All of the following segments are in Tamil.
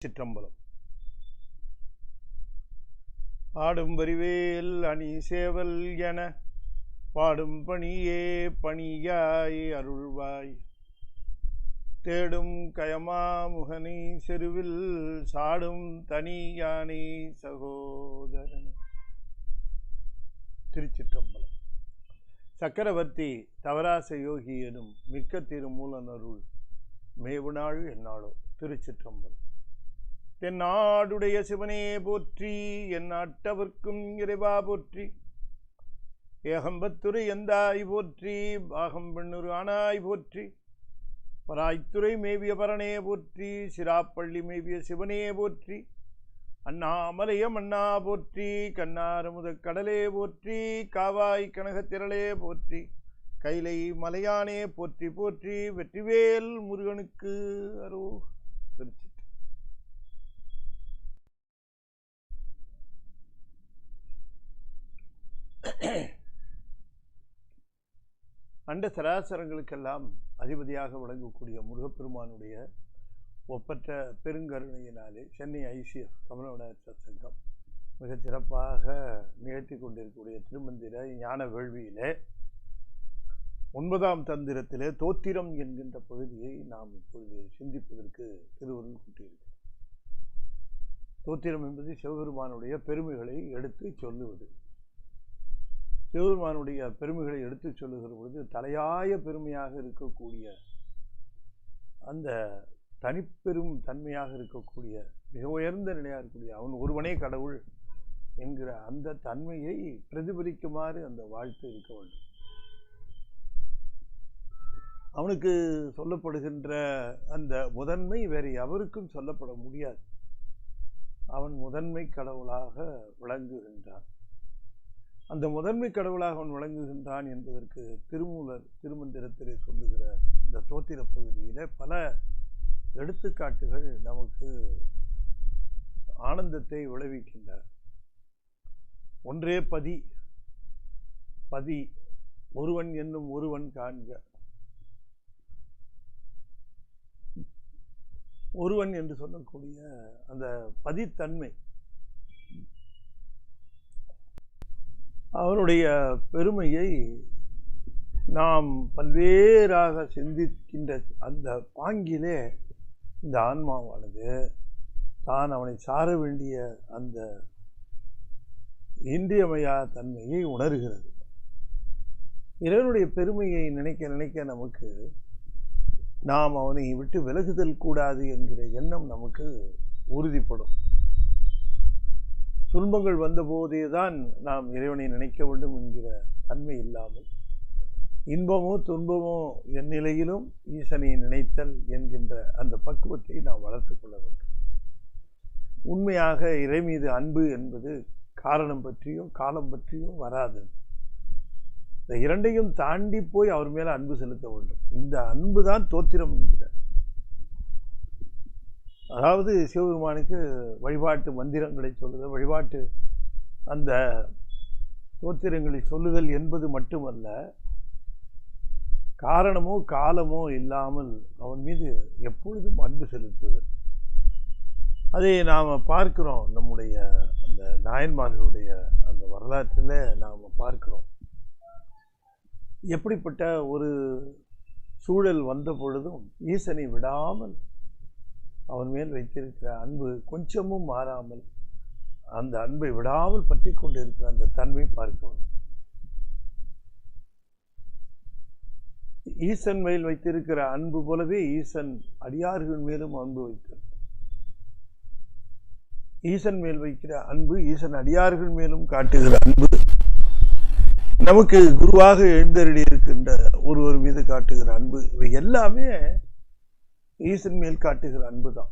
திருச்சிற்றம்பலம். ஆடும் வரிவேல் அணி சேவல் என பாடும் பணியே பணியாய் அருள்வாய். தேடும் கயமா முகனை செருவில் சாடும் தனி யானை சகோதரன். திருச்சிற்றம்பலம். சக்கரவர்த்தி தவராச யோகி எனும் மிக்க திருமூலனருள் மேவுநாள் என்னாளோ. திருச்சிற்றம்பலம். தென்னாடுடைய சிவனே போற்றி, என் நாட்டவர்க்கும் இறைவா போற்றி. ஏகம்பத்துறை எந்தாய் போற்றி, பாகம் பெண்ணுரு ஆனாய் போற்றி. பராய்த்துறை மேவிய பரணே போற்றி, சிராப்பள்ளி மேவிய சிவனே போற்றி. அண்ணாமலையம் அண்ணா போற்றி, கண்ணாரமுத கடலே போற்றி. காவாய் கனகத்திரளே போற்றி, கைலை மலையானே போற்றி போற்றி. வெற்றிவேல் முருகனுக்கு அரோ. திருச்சி. அண்ட சராசரங்களுக்கெல்லாம் அதிபதியாக விளங்கக்கூடிய முருகப்பெருமானுடைய ஒப்பற்ற பெருங்கருணையினாலே சென்னை ஐசிஎஃப் கமலவநாயகர் சத்சங்கம் மிகச் சிறப்பாக நிகழ்த்தி கொண்டிருக்கக்கூடிய திருமந்திர ஞான வேள்வியிலே 9ஆம் தந்திரத்திலே தோத்திரம் என்கின்ற பகுதியை நாம் இப்பொழுது சிந்திப்பதற்கு திருவருள் கூட்டியிருக்கிறோம். தோத்திரம் என்பது சிவபெருமானுடைய பெருமைகளை எடுத்து சொல்லுவது. சிவபெருமானுடைய பெருமைகளை எடுத்து சொல்லுகிற பொழுது தலையாய பெருமையாக இருக்கக்கூடிய அந்த தனிப்பெரும் தன்மையாக இருக்கக்கூடிய மிக உயர்ந்த நிலையாக இருக்கக்கூடிய அவன் ஒருவனே கடவுள் என்கிற அந்த தன்மையை பிரதிபலிக்குமாறு அந்த வாழ்த்து இருக்க வேண்டும். அவனுக்கு சொல்லப்படுகின்ற அந்த முதன்மை வேறு எவருக்கும் சொல்லப்பட முடியாது. அவன் முதன்மை கடவுளாக விளங்குகின்றான். அந்த முதன்மை கடவுளாக அவன் விளங்குகின்றான் என்பதற்கு திருமூலர் திருமந்திரத்திலே சொல்லுகிற இந்த தோத்திர பகுதியிலே பல எடுத்துக்காட்டுகள் நமக்கு ஆனந்தத்தை விளைவிக்கின்றன. ஒன்றே பதி, பதி ஒருவன் என்னும் ஒருவன் காண்க. ஒருவன் என்று சொல்லக்கூடிய அந்த பதித்தன்மை அவனுடைய பெருமையை நாம் பல்வேறாக சிந்திக்கின்ற அந்த பாங்கிலே இந்த ஆன்மாவானது தான் அவனை சார வேண்டிய அந்த இன்றியமையா தன்மையை உணர்கிறது. இறைவனுடைய பெருமையை நினைக்க நினைக்க நமக்கு நாம் அவனை விட்டு விலகுதல் கூடாது என்கிற எண்ணம் நமக்கு உறுதிப்படும். துன்பங்கள் வந்த போதே தான் நாம் இறைவனை நினைக்க வேண்டும் என்கிற தன்மை இல்லாமல் இன்பமோ துன்பமோ என் நிலையிலும் ஈசனை நினைத்தல் என்கின்ற அந்த பக்குவத்தை நாம் வளர்த்து கொள்ள வேண்டும். உண்மையாக இறை மீது அன்பு என்பது காரணம் பற்றியும் காலம் பற்றியும் வராது. இந்த இரண்டையும் தாண்டி போய் அவர் மேல அன்பு செலுத்த வேண்டும். இந்த அன்பு தான் தோத்திரம் என்கிறார். அதாவது சிவபெருமானுக்கு வழிபாட்டு மந்திரங்களை சொல்லுதல், வழிபாட்டு அந்த தோத்திரங்களை சொல்லுதல் என்பது மட்டுமல்ல, காரணமோ காலமோ இல்லாமல் அவன் மீது எப்பொழுதும் அன்பு செலுத்துதல். அதை நாம் பார்க்கிறோம். நம்முடைய அந்த நாயன்மார்களுடைய அந்த வரலாற்றில் நாம் பார்க்கிறோம். எப்படிப்பட்ட ஒரு சூழல் வந்த பொழுதும் ஈசனை விடாமல் அவன் மேல் வைத்திருக்கிற அன்பு கொஞ்சமும் மாறாமல் அந்த அன்பை விடாமல் பற்றி கொண்டு இருக்கிற அந்த தன்மை பார்க்க வேண்டும். ஈசன் மேல் வைத்திருக்கிற அன்பு போலவே ஈசன் அடியார்கள் மேலும் அன்பு வைத்தார். ஈசன் மேல் வைக்கிற அன்பு ஈசன் அடியார்கள் மேலும் காட்டுகிற அன்பு, நமக்கு குருவாக எழுந்தருளி இருக்கின்ற ஒருவர் மீது காட்டுகிற அன்பு, இவை எல்லாமே ஈசன் மேல் காட்டுகிற அன்பு தான்.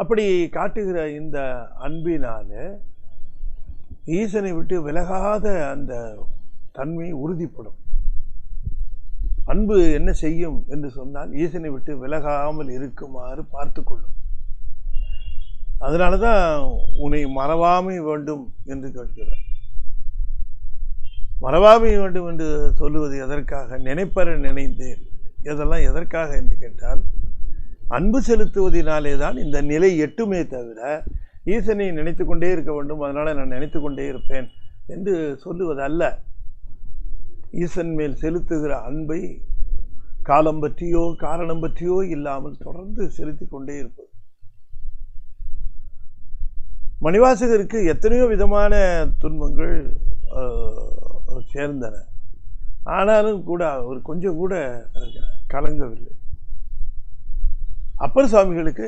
அப்படி காட்டுகிற இந்த அன்பினால ஈசனை விட்டு விலகாத அந்த தன்மை உறுதிப்படும். அன்பு என்ன செய்யும் என்று சொன்னால் ஈசனை விட்டு விலகாமல் இருக்குமாறு பார்த்து கொள்ளும். அதனாலதான் உன்னை மறவாமை வேண்டும் என்று கேட்கிறார். மறவாமை வேண்டும் என்று சொல்லுவது எதற்காக? நினைப்பற நினைந்தேன். இதெல்லாம் எதற்காக என்று கேட்டால், அன்பு செலுத்துவதனாலே தான் இந்த நிலை எட்டுமே தவிர ஈசனை நினைத்து கொண்டே இருக்க வேண்டும், அதனால் நான் நினைத்து கொண்டே இருப்பேன் என்று சொல்லுவது அல்ல. ஈசன் மேல் செலுத்துகிற அன்பை காலம் பற்றியோ காரணம் பற்றியோ இல்லாமல் தொடர்ந்து செலுத்தி கொண்டே இருப்பது. மணிவாசகருக்கு எத்தனையோ விதமான துன்பங்கள் சேர்ந்தன. ஆனாலும் கூட அவர் கொஞ்சம் கூட கலங்கவில்லை. அப்பர் சுவாமிகளுக்கு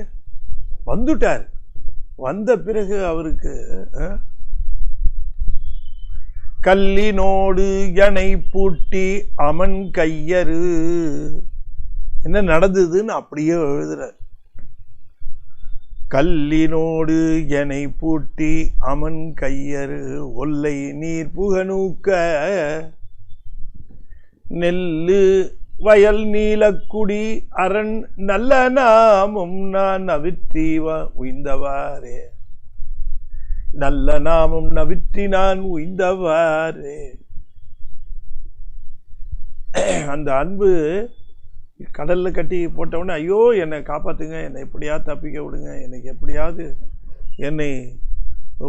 வந்துட்டார். வந்த பிறகு அவருக்கு கல்லினோடு எனை பூட்டி அமன் கையறு என்ன நடந்ததுன்னு அப்படியே எழுதுறார். கல்லினோடு எனை பூட்டி அமன் கையறு ஒல்லை நீர் புகநூக்க நெல்லு வயல் நீலக்குடி அரண் நல்ல நாமும் நான் அவிற்றீவ உய்ந்தவாரே, நல்ல நாமும் நவிற்றி நான் உய்ந்தவாரே. அந்த அன்பு கடல்ல கட்டி போட்டவுடனே ஐயோ என்னை காப்பாத்துங்க, என்னை எப்படியாவது தப்பிக்க விடுங்க, எனக்கு எப்படியாவது என்னை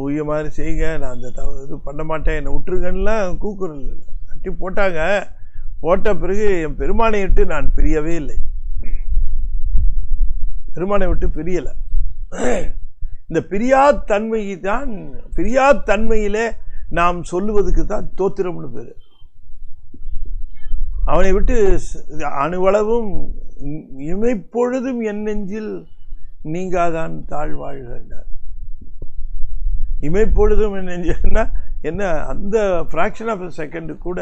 உய்ய மாதிரி செய்யுங்க, நான் அந்த இது பண்ண மாட்டேன், என்னை விட்டுருங்கன்னெலாம் கூக்குறது. கட்டி போட்டாங்க. போட்ட பிறகு என் பெருமானை விட்டு நான் பிரியவே இல்லை. பெருமானை விட்டு பிரியலை. இந்த பிரியாத்தன்மை தான், பிரியாத்தன்மையிலே நாம் சொல்லுவதுக்கு தான் தோத்திரம்னு பேரு. அவனை விட்டு அணுவளவும் இமைப்பொழுதும் என் நெஞ்சில் நீங்காதான் தாழ்வாழ்கிறார். இமைப்பொழுதும் என் நெஞ்சில்னா என்ன, அந்த ஃப்ராக்ஷன் ஆஃப் செகண்ட் கூட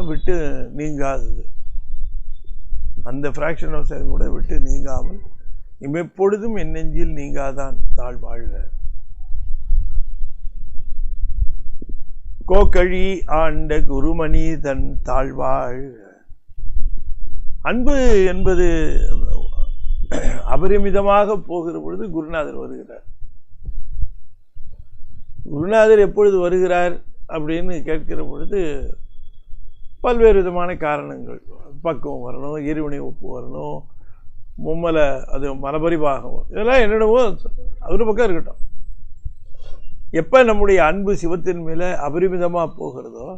விட்டு நீங்காதது. அந்த ஃப்ராக்ஷன் ஆஃப் செகண்ட் கூட விட்டு நீங்காமல் இமைப்பொழுதும் என் நெஞ்சில் நீங்காதான் தாழ்வாழ்க. கோக்கழி ஆண்ட குருமணி தன் தாழ்வாழ்க. அன்பு என்பது அபரிமிதமாக போகிற பொழுது குருநாதர் வருகிறார். குருநாதர் எப்பொழுது வருகிறார் அப்படின்னு கேட்கிற பொழுது பல்வேறு விதமான காரணங்கள். பக்குவம் வரணும், இறைவனை ஒப்பு வரணும், மும்மலை அது மலபரிபாகம், இதெல்லாம் என்னென்னவோ அது ஒரு பக்கம் இருக்கட்டும். எப்போ நம்முடைய அன்பு சிவத்தின் மேலே அபரிமிதமாக போகிறதோ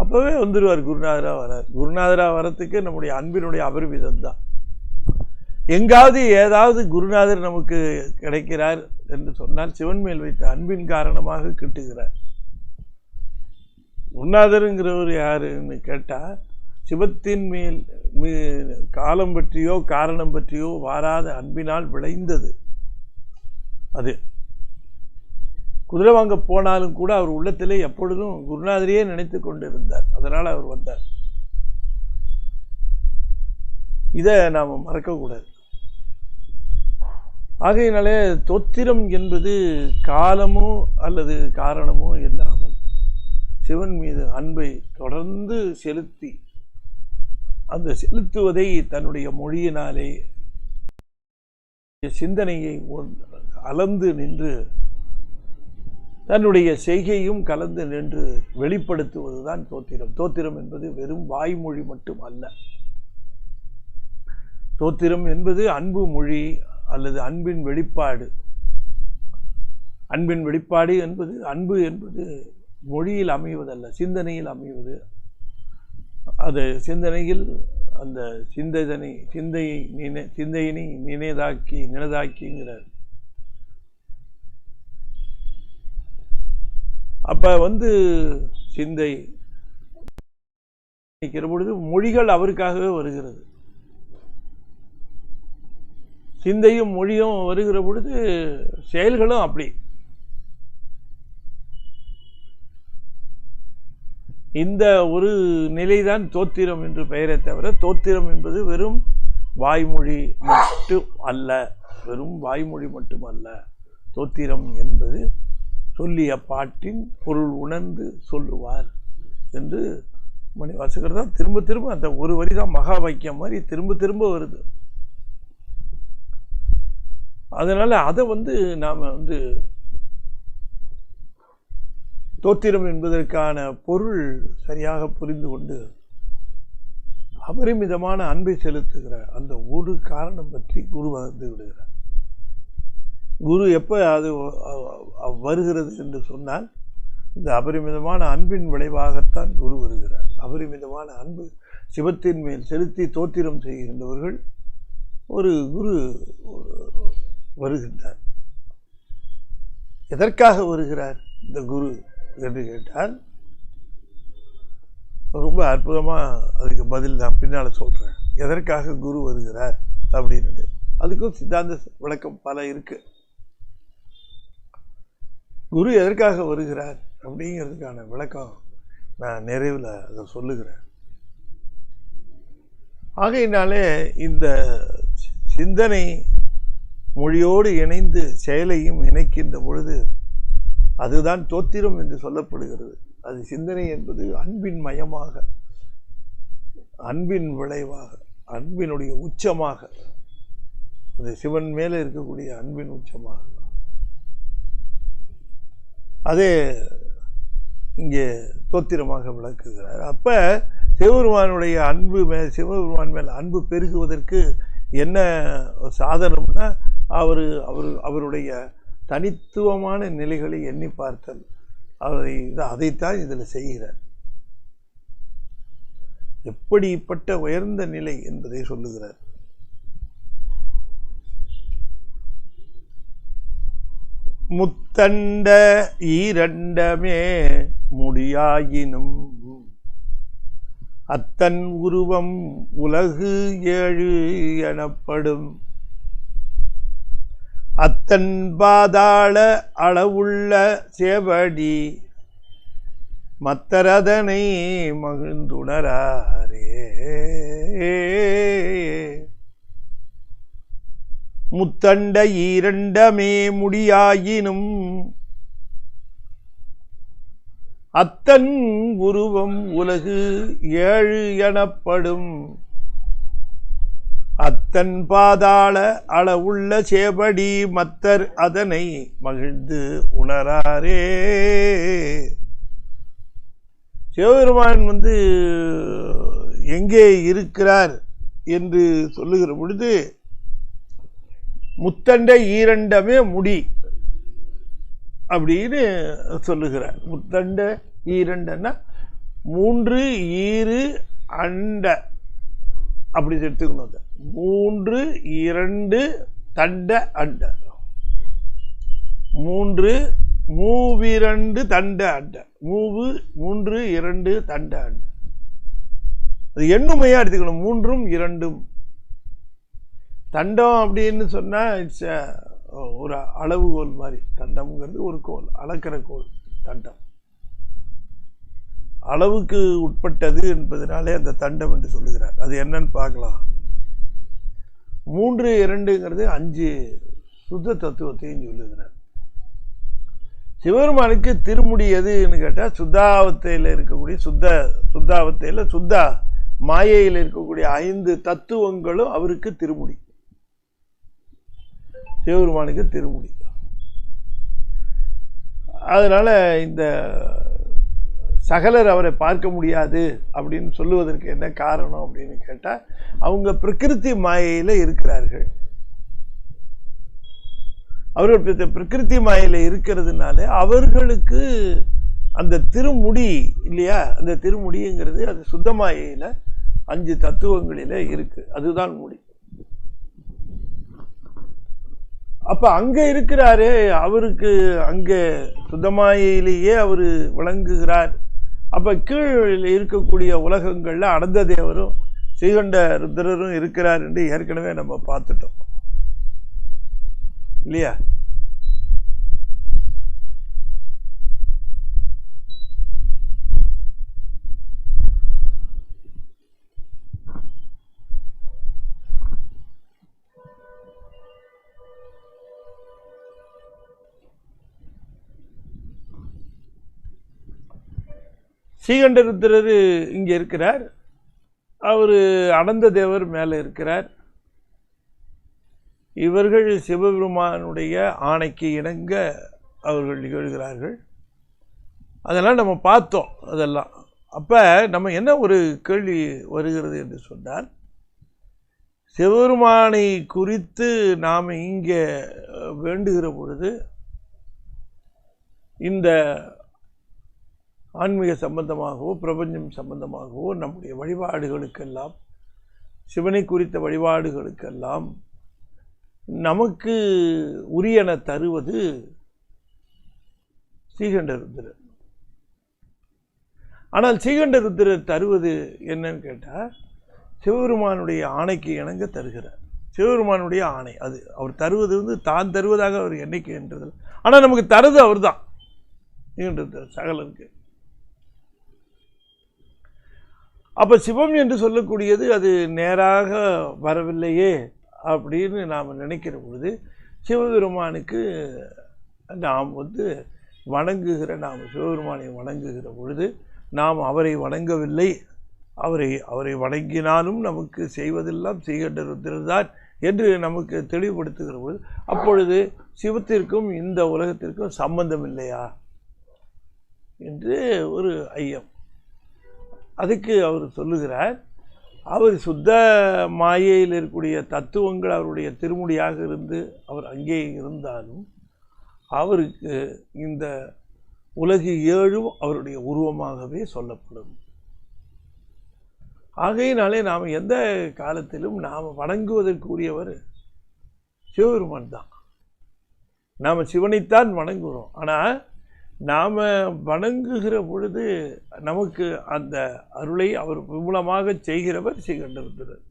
அப்போவே வந்துடுவார் குருநாதராக வரார். குருநாதராக வரத்துக்கு நம்முடைய அன்பினுடைய அபரிமிதம் தான். எங்காவது ஏதாவது குருநாதர் நமக்கு கிடைக்கிறார் என்று சொன்னால் சிவன் மேல் வைத்த அன்பின் காரணமாக கிட்டுகிறார். குருநாதருங்கிறவர் யாருன்னு கேட்டால் சிவத்தின் மேல் காலம் பற்றியோ காரணம் பற்றியோ வாராத அன்பினால் விளைந்தது அது. குதிரை வாங்க போனாலும் கூட அவர் உள்ளத்திலே எப்பொழுதும் குருநாதரையே நினைத்து கொண்டு இருந்தார். அதனால் அவர் வந்தார். இதை நாம் மறக்கக்கூடாது. ஆகையினாலே தோத்திரம் என்பது காலமோ அல்லது காரணமோ இல்லாமல் சிவன் மீது அன்பை தொடர்ந்து செலுத்தி, அந்த செலுத்துவதை தன்னுடைய மொழியினாலே சிந்தனையை கலந்து நின்று தன்னுடைய செய்கையும் கலந்து நின்று வெளிப்படுத்துவதுதான் தோத்திரம். தோத்திரம் என்பது வெறும் வாய்மொழி மட்டும் அல்ல. தோத்திரம் என்பது அன்பு மொழி அல்லது அன்பின் வெளிப்பாடு. அன்பின் வெளிப்பாடு என்பது, அன்பு என்பது மொழியில் அமைவதல்ல, சிந்தனையில் அமைவது. அது சிந்தனையில் அந்த சிந்தையினை நினைதாக்கிங்கிறார். அப்ப சிந்தை நிற்கிற பொழுது மொழிகள் அவருக்காகவே வருகிறது. சிந்தையும் மொழியும் வருகிற பொழுது செயல்களும் அப்படி. இந்த ஒரு நிலைதான் தோத்திரம் என்று பெயரை தவிர, தோத்திரம் என்பது வெறும் வாய்மொழி மட்டும் அல்ல. வெறும் வாய்மொழி மட்டும் அல்ல. தோத்திரம் என்பது சொல்லிய பாட்டின் பொருள் உணர்ந்து சொல்லுவார் என்று மணிவாசகர் தான் திரும்ப திரும்ப அந்த ஒரு வரி தான் மகா வாக்கியம் மாதிரி திரும்ப திரும்ப வருது. அதனால அதை நாம தோத்திரம் என்பதற்கான பொருள் சரியாக புரிந்து கொண்டு அபரிமிதமான அன்பை செலுத்துகிற அந்த ஒரு காரணம் பற்றி குரு வந்து விடுகிறார். குரு எப்போ அது வருகிறது என்று சொன்னால், இந்த அபரிமிதமான அன்பின் விளைவாகத்தான் குரு வருகிறார். அபரிமிதமான அன்பு சிவத்தின் மேல் செலுத்தி தோத்திரம் செய்கின்றவர்கள் ஒரு குரு வருகின்றார். எதற்காக வருகிறார் இந்த குரு என்று கேட்டால், ரொம்ப அற்புதமாக அதுக்கு பதில் நான் பின்னால் சொல்கிறேன். எதற்காக குரு வருகிறார் அப்படின்னு அதுக்கும் சித்தாந்த விளக்கம் பல இருக்கு. குரு எதற்காக வருகிறார் அப்படிங்கிறதுக்கான விளக்கம் நான் நிறைவில் அதை சொல்லுகிறேன். ஆகையினாலே இந்த சிந்தனை மொழியோடு இணைந்து செயலையும் இணைக்கின்ற பொழுது அதுதான் தோத்திரம் என்று சொல்லப்படுகிறது. அது சிந்தனை என்பது அன்பின் மயமாக, அன்பின் விளைவாக, அன்பினுடைய உச்சமாக, அது சிவன் மேலே இருக்கக்கூடிய அன்பின் உச்சமாக, அதே இங்கே தோத்திரமாக விளக்குகிறார். அப்போ சிவபெருமானுடைய அன்பு சிவபெருமான் மேல் அன்பு பெருகுவதற்கு என்ன சாதனம்னா, அவருடைய தனித்துவமான நிலைகளை எண்ணி பார்த்தல். அதைத்தான் இதில் செய்கிறார். எப்படிப்பட்ட உயர்ந்த நிலை என்பதை சொல்லுகிறார். முத்தண்ட ஈரண்டமே முடியாயினும் அத்தன் உருவம் உலகு ஏழு எனப்படும். அத்தன் பாதாள அளவுள்ள சேவடி மத்தரதனை மகிழ்ந்துணராரே. முத்தண்ட ஈரண்டமே முடியாயினும் அத்தன் உருவம் உலகு ஏழு எனப்படும். அத்தன் பாதாள அளவுள்ள சேபடி மத்தர் அதனை மகிழ்ந்து உணராரே. சிவபெருமான் எங்கே இருக்கிறார் என்று சொல்லுகிற பொழுது, முத்தண்ட ஈரண்டமே முடி அப்படின்னு சொல்லுகிறார். முத்தண்ட ஈரண்டன்னா மூன்று ஈரு அண்ட அப்படி எடுத்துக்கணும். மூன்று இரண்டு தண்ட அண்ட, மூன்று மூவிரண்டு தண்ட அண்ட, மூன்று இரண்டு தண்ட அண்ட. அது எண்ணுமையா எடுத்துக்கணும். மூன்றும் இரண்டும். தண்டம் அப்படின்னு சொன்னா இட்ஸ் ஒரு அளவுகோல் மாதிரி. தண்டம்ங்கிறது ஒரு கோல், அளக்கிற கோல். தண்டம் அளவுக்கு உட்பட்டது என்பதனாலே அந்த தண்டம் என்று சொல்லுகிறார். அது என்னன்னு பார்க்கலாம். மூன்று இரண்டுங்கிறது 5 சுத்த தத்துவத்தையும் சொல்லுகிறார். சிவபெருமானுக்கு திருமுடி எதுன்னு கேட்டால், சுத்தாவத்தையில் இருக்கக்கூடிய சுத்தாவத்தையில் சுத்தா மாயையில் இருக்கக்கூடிய 5 தத்துவங்களும் அவருக்கு திருமுடி. சிவபெருமானுக்கு திருமுடி. அதனால இந்த சகலர் அவரை பார்க்க முடியாது அப்படின்னு சொல்லுவதற்கு என்ன காரணம் அப்படின்னு கேட்டால், அவங்க பிரகிருதி மாயையில் இருக்கிறார்கள். அவர்கள் பிரகிருதி மாயையில் இருக்கிறதுனால அவர்களுக்கு அந்த திருமுடி இல்லையா, அந்த திருமுடிங்கிறது அது சுத்த மாயையில் 5 தத்துவங்களில் இருக்கு. அதுதான் முடி. அப்ப அங்க இருக்கிறாரு, அவருக்கு அங்க சுத்தமாயிலேயே அவர் விளங்குகிறார். அப்ப கீழ் இருக்கக்கூடிய உலகங்கள்ல அனந்த தேவரும் ஸ்ரீகண்ட ருத்ரரும் இருக்கிறார் என்று ஏற்கனவே நம்ம பார்த்துட்டோம் இல்லையா. ஸ்ரீகண்டருத்திரர் இங்கே இருக்கிறார், அவர் அனந்த தேவர் மேலே இருக்கிறார். இவர்கள் சிவபெருமானுடைய ஆணைக்கு இணங்க அவர்கள் நிகழ்கிறார்கள். அதெல்லாம் நம்ம பார்த்தோம். அதெல்லாம் அப்போ நம்ம என்ன ஒரு கேள்வி வருகிறது என்று சொன்னால், சிவபெருமானை குறித்து நாம் இங்கே வேண்டுகிற பொழுது இந்த ஆன்மீக சம்பந்தமாகவோ பிரபஞ்சம் சம்பந்தமாகவோ நம்முடைய வழிபாடுகளுக்கெல்லாம், சிவனை குறித்த வழிபாடுகளுக்கெல்லாம் நமக்கு உரியன தருவது ஸ்ரீகண்டருத்திரர். ஆனால் ஸ்ரீகண்டருத்திரர் தருவது என்னன்னு கேட்டால், சிவபெருமானுடைய ஆணைக்கு இணங்க தருகிறார். சிவபெருமானுடைய ஆணை அது. அவர் தருவது தான் தருவதாக அவர் என்னைக்குன்றது. ஆனால் நமக்கு தருது அவர் தான், ஸ்ரீகண்டருத்திரர் சகலருக்கு. அப்போ சிவம் என்று சொல்லக்கூடியது அது நேராக வரவில்லையே அப்படின்னு நாம் நினைக்கிற பொழுது, சிவபெருமானுக்கு நாம் வணங்குகிற, நாம் சிவபெருமானை வணங்குகிற பொழுது நாம் அவரை வணங்கவில்லை, அவரை வணங்கினாலும் நமக்கு செய்வதெல்லாம் ஸ்ரீகண்டருத்திரர் தான் என்று நமக்கு தெளிவுபடுத்துகிற பொழுது, அப்பொழுது சிவத்திற்கும் இந்த உலகத்திற்கும் சம்பந்தம் இல்லையா என்று ஒரு ஐயம். அதுக்கு அவர் சொல்லுகிறார், அவர் சுத்த மாயையில் இருக்கக்கூடிய தத்துவங்கள் அவருடைய திருமுடியாக இருந்து அவர் அங்கே இருந்தாலும் அவருக்கு இந்த உலகு ஏழும் அவருடைய உருவமாகவே சொல்லப்படும். ஆகையினாலே நாம் எந்த காலத்திலும் நாம் வணங்குவதற்குரியவர் சிவபெருமான் தான். நாம் சிவனைத்தான் வணங்குகிறோம். ஆனால் நாம் வணங்குகிற பொழுது நமக்கு அந்த அருளை அவர் விமூலமாக செய்கிறவர் ஸ்ரீகண்டருத்திரர்.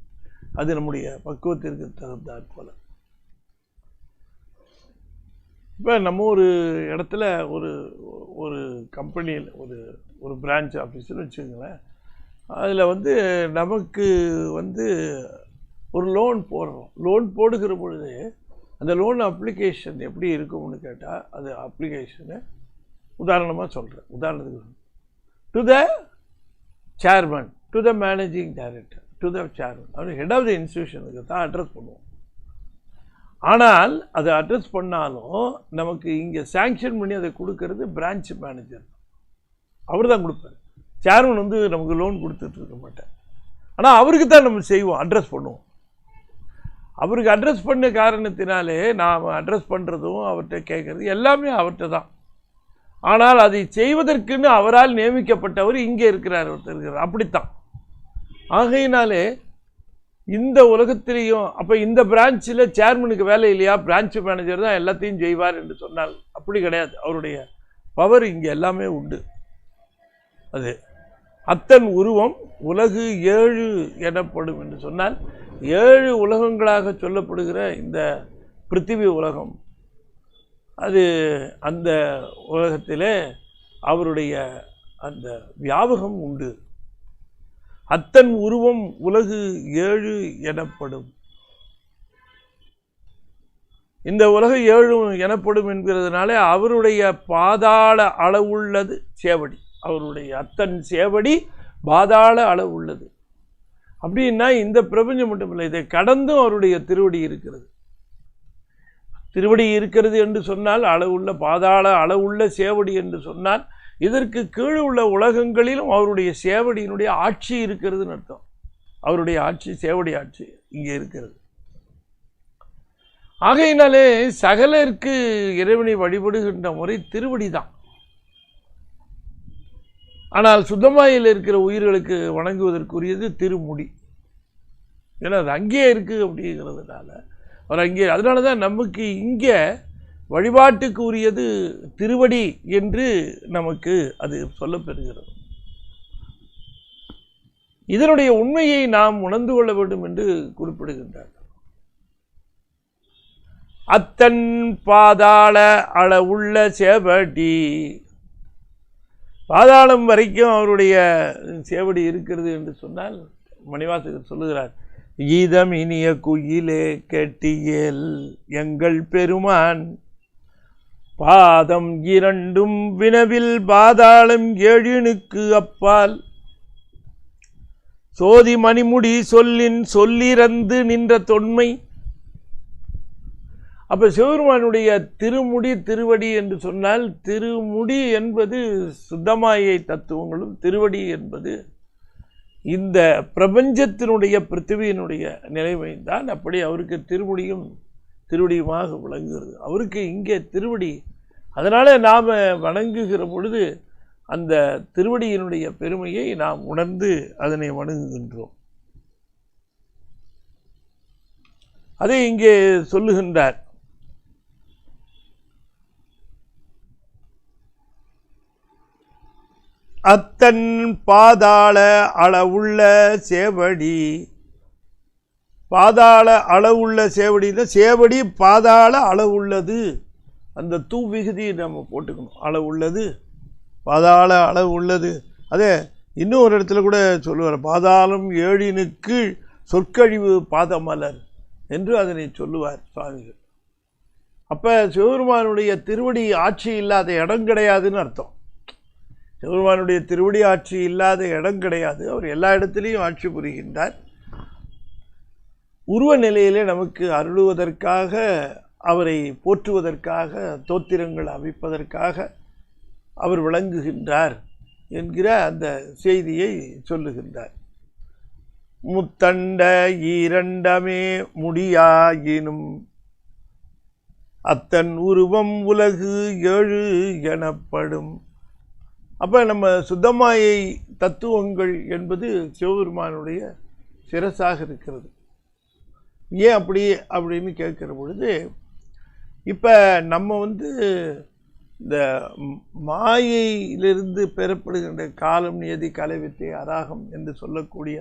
அது நம்முடைய பக்குவத்திற்கு தகுந்தாற் போல. இப்போ நம்ம ஒரு இடத்துல ஒரு கம்பெனியில் ஒரு பிரான்ச் ஆஃபீஸ்னு வச்சுக்கோங்களேன். அதில் நமக்கு ஒரு லோன் போடுறோம். லோன் போடுகிற பொழுது அந்த லோன் அப்ளிகேஷன் எப்படி இருக்கும்னு கேட்டால், அது அப்ளிகேஷனு உதாரணமாக சொல்கிறேன். உதாரணத்துக்கு to the chairman, to the managing director, to the chairman, அப்படி ஹெட் ஆஃப் த இன்ஸ்டிடியூஷனுக்கு தான் அட்ரஸ் பண்ணுவோம். ஆனால் அதை அட்ரஸ் பண்ணாலும் நமக்கு இங்கே சேங்ஷன் பண்ணி அதை கொடுக்கறது பிரான்ச் மேனேஜர், அவர் தான் கொடுப்பார். சேர்மன் நமக்கு லோன் கொடுத்துட்டு இருக்க மாட்டார். ஆனால் அவருக்கு தான் நம்ம செய்வோம், அட்ரஸ் பண்ணுவோம். அவருக்கு அட்ரஸ் பண்ண காரணத்தினாலே நாம் அட்ரஸ் பண்ணுறதும் அவர்கிட்ட கேட்குறது எல்லாமே அவர்கிட்ட தான். ஆனால் அதை செய்வதற்குன்னு அவரால் நியமிக்கப்பட்டவர் இங்கே இருக்கிறார், ஒருத்தர் இருக்கிறார். அப்படித்தான். ஆகையினாலே இந்த உலகத்திலையும் அப்போ இந்த பிரான்ச்சில் சேர்மனுக்கு வேலை இல்லையா, பிரான்ச் மேனேஜர் தான் எல்லாத்தையும் செய்வார் என்று சொன்னால் அப்படி கிடையாது. அவருடைய பவர் இங்கே எல்லாமே உண்டு. அது அத்தன் உருவம் உலகு ஏழு எனப்படும் என்று சொன்னால், 7 உலகங்களாக சொல்லப்படுகிற இந்த பிருத்திவி உலகம், அது அந்த உலகத்திலே அவருடைய அந்த வியாபகம் உண்டு. அத்தன் உருவம் உலகு 7 எனப்படும். இந்த உலகு 7 எனப்படும் என்கிறதுனால அவருடைய பாதாள அளவுள்ளது சேவடி. அவருடைய அத்தன் சேவடி பாதாள அளவுள்ளது. அப்படின்னா இந்த பிரபஞ்சம் மட்டுமில்லை, இதை கடந்தும் அவருடைய திருவடி இருக்கிறது. திருவடி இருக்கிறது என்று சொன்னால், அளவுள்ள பாதாள அளவுள்ள சேவடி என்று சொன்னால், இதற்கு கீழே உள்ள உலகங்களிலும் அவருடைய சேவடியினுடைய ஆட்சி இருக்கிறதுன்னு அர்த்தம். அவருடைய ஆட்சி, சேவடி ஆட்சி இங்கே இருக்கிறது. ஆகையினாலே சகலருக்கு இறைவனை வழிபடுகின்ற முறை திருவடி தான். ஆனால் சுத்தமாயில் இருக்கிற உயிர்களுக்கு வணங்குவதற்குரியது திருமுடி. ஏன்னா அது அங்கேயே இருக்குது அப்படிங்கிறதுனால அவர் அங்கே, அதனால தான் நமக்கு இங்கே வழிபாட்டுக்கு உரியது திருவடி என்று நமக்கு அது சொல்லப்பெறுகிறது. இதனுடைய உண்மையை நாம் உணர்ந்து கொள்ள வேண்டும் என்று குறிப்பிடுகின்றார். அத்தன் பாதாள அளவுள்ள சேவடி, பாதாளம் வரைக்கும் அவருடைய சேவடி இருக்கிறது என்று சொன்னால், மணிவாசகர் சொல்லுகிறார், கீதம் இனிய குயிலே கேட்டியேல் எங்கள் பெருமான் பாதம் 2 வினவில் பாதாளம் 7னுக்கு அப்பால் சோதி மணிமுடி சொல்லின் சொல்லிறந்து நின்ற தொன்மை. அப்போ சிவபெருமானுடைய திருமுடி திருவடி என்று சொன்னால், திருமுடி என்பது சுத்தமாயை தத்துவங்களும், திருவடி என்பது இந்த பிரபஞ்சத்தினுடைய பிருத்திவியினுடைய நிலைமைதான். அப்படி அவருக்கு திருமுடியும் திருவடியுமாக விளங்குகிறது. அவருக்கு இங்கே திருவடி. அதனால் நாம் வணங்குகிற பொழுது அந்த திருவடியினுடைய பெருமையை நாம் உணர்ந்து அதனை வணங்குகின்றோம். அதை இங்கே சொல்லுகின்றார். அத்தன் பாதாள அளவுள்ள சேவடி. பாதாள அளவுள்ள சேவடினா சேவடி பாதாள அளவுள்ளது. அந்த தூ விகுதி நம்ம போட்டுக்கணும். அளவுள்ளது, பாதாள அளவு உள்ளது. அதே இன்னொரு இடத்துல கூட சொல்லுவார், பாதாளம் ஏழினுக்கு சொற்கழிவு பாதமலர் என்று அதனை சொல்லுவார் சுவாமிகள். அப்போ சிவபெருமானுடைய திருவடி ஆட்சி இல்லாத இடம் கிடையாதுன்னு அர்த்தம். சிவபெருமானுடைய திருவடி ஆட்சி இல்லாத இடம் கிடையாது. அவர் எல்லா இடத்துலையும் ஆட்சி புரிகின்றார். உருவ நிலையிலே நமக்கு அருளுவதற்காக, அவரை போற்றுவதற்காக, தோத்திரங்கள் அமைப்பதற்காக அவர் விளங்குகின்றார் என்கிற அந்த செய்தியை சொல்லுகின்றார். முத்தண்ட ஈரண்டமே முடியாயினும் அத்தன் உருவம் உலகு ஏழு எனப்படும். அப்போ நம்ம சுத்தமாயை தத்துவங்கள் என்பது சிவபெருமானுடைய சிரசாக இருக்கிறது. ஏன் அப்படின்னு கேட்குற பொழுது, இப்போ நம்ம இந்த மாயையிலிருந்து பெறப்படுகின்ற காலம், நியதி, கலை, வித்தை, அராகம் என்று சொல்லக்கூடிய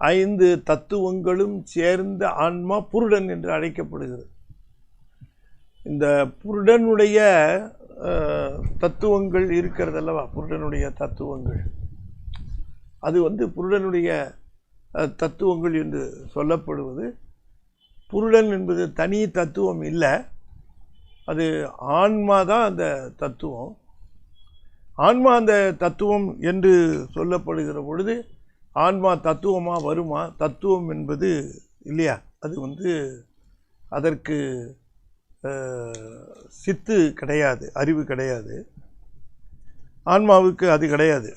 5 தத்துவங்களும் சேர்ந்த ஆன்மா புருடன் என்று அழைக்கப்படுகிறது. இந்த புருடனுடைய தத்துவங்கள் இருக்கிறது அல்லவா, புருடனுடைய தத்துவங்கள், அது புருடனுடைய தத்துவங்கள் என்று சொல்லப்படுவது. புருடன் என்பது தனி தத்துவம் இல்லை, அது ஆன்மா தான் அந்த தத்துவம். ஆன்மா அந்த தத்துவம் என்று சொல்லப்படுகிற பொழுது ஆன்மா தத்துவமாக வருமா? தத்துவம் என்பது இல்லையா, அது அதற்கு சித்து கிடையாது, அறிவு கிடையாது. ஆன்மாவுக்கு அது கிடையாது.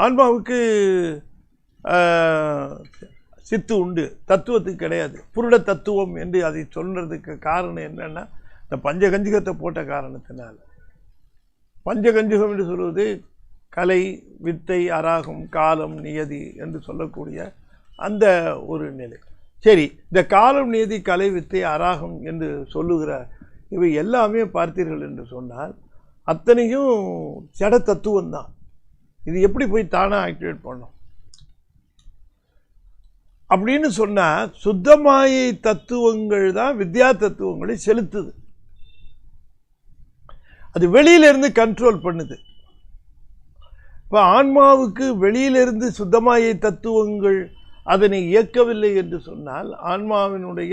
ஆன்மாவுக்கு சித்து உண்டு, தத்துவத்துக்கு கிடையாது. புருட தத்துவம் என்று அதை சொல்றதுக்கு காரணம் என்னன்னா, இந்த பஞ்சகஞ்சிகத்தை போட்ட காரணத்தினால. பஞ்சகஞ்சிகம் என்று சொல்வது கலை, வித்தை, அராகம், காலம், நியதி என்று சொல்லக்கூடிய அந்த ஒரு நிலை. சரி, இந்த காலம், நியதி, கலை, வித்தை, அராகம் என்று சொல்லுகிற இவை எல்லாமே பார்த்தீர்கள் என்று சொன்னால் அத்தனையும் ஜட தத்துவம் தான். இது எப்படி போய் தானாக ஆக்டிவேட் பண்ணும் அப்படின்னு சொன்னால், சுத்தமாயை தத்துவங்கள் தான் வித்யா தத்துவங்களை செலுத்துது. அது வெளியிலிருந்து கண்ட்ரோல் பண்ணுது. இப்போ ஆன்மாவுக்கு வெளியிலிருந்து சுத்தமாயை தத்துவங்கள் அதனை இயக்கவில்லை என்று சொன்னால், ஆன்மாவினுடைய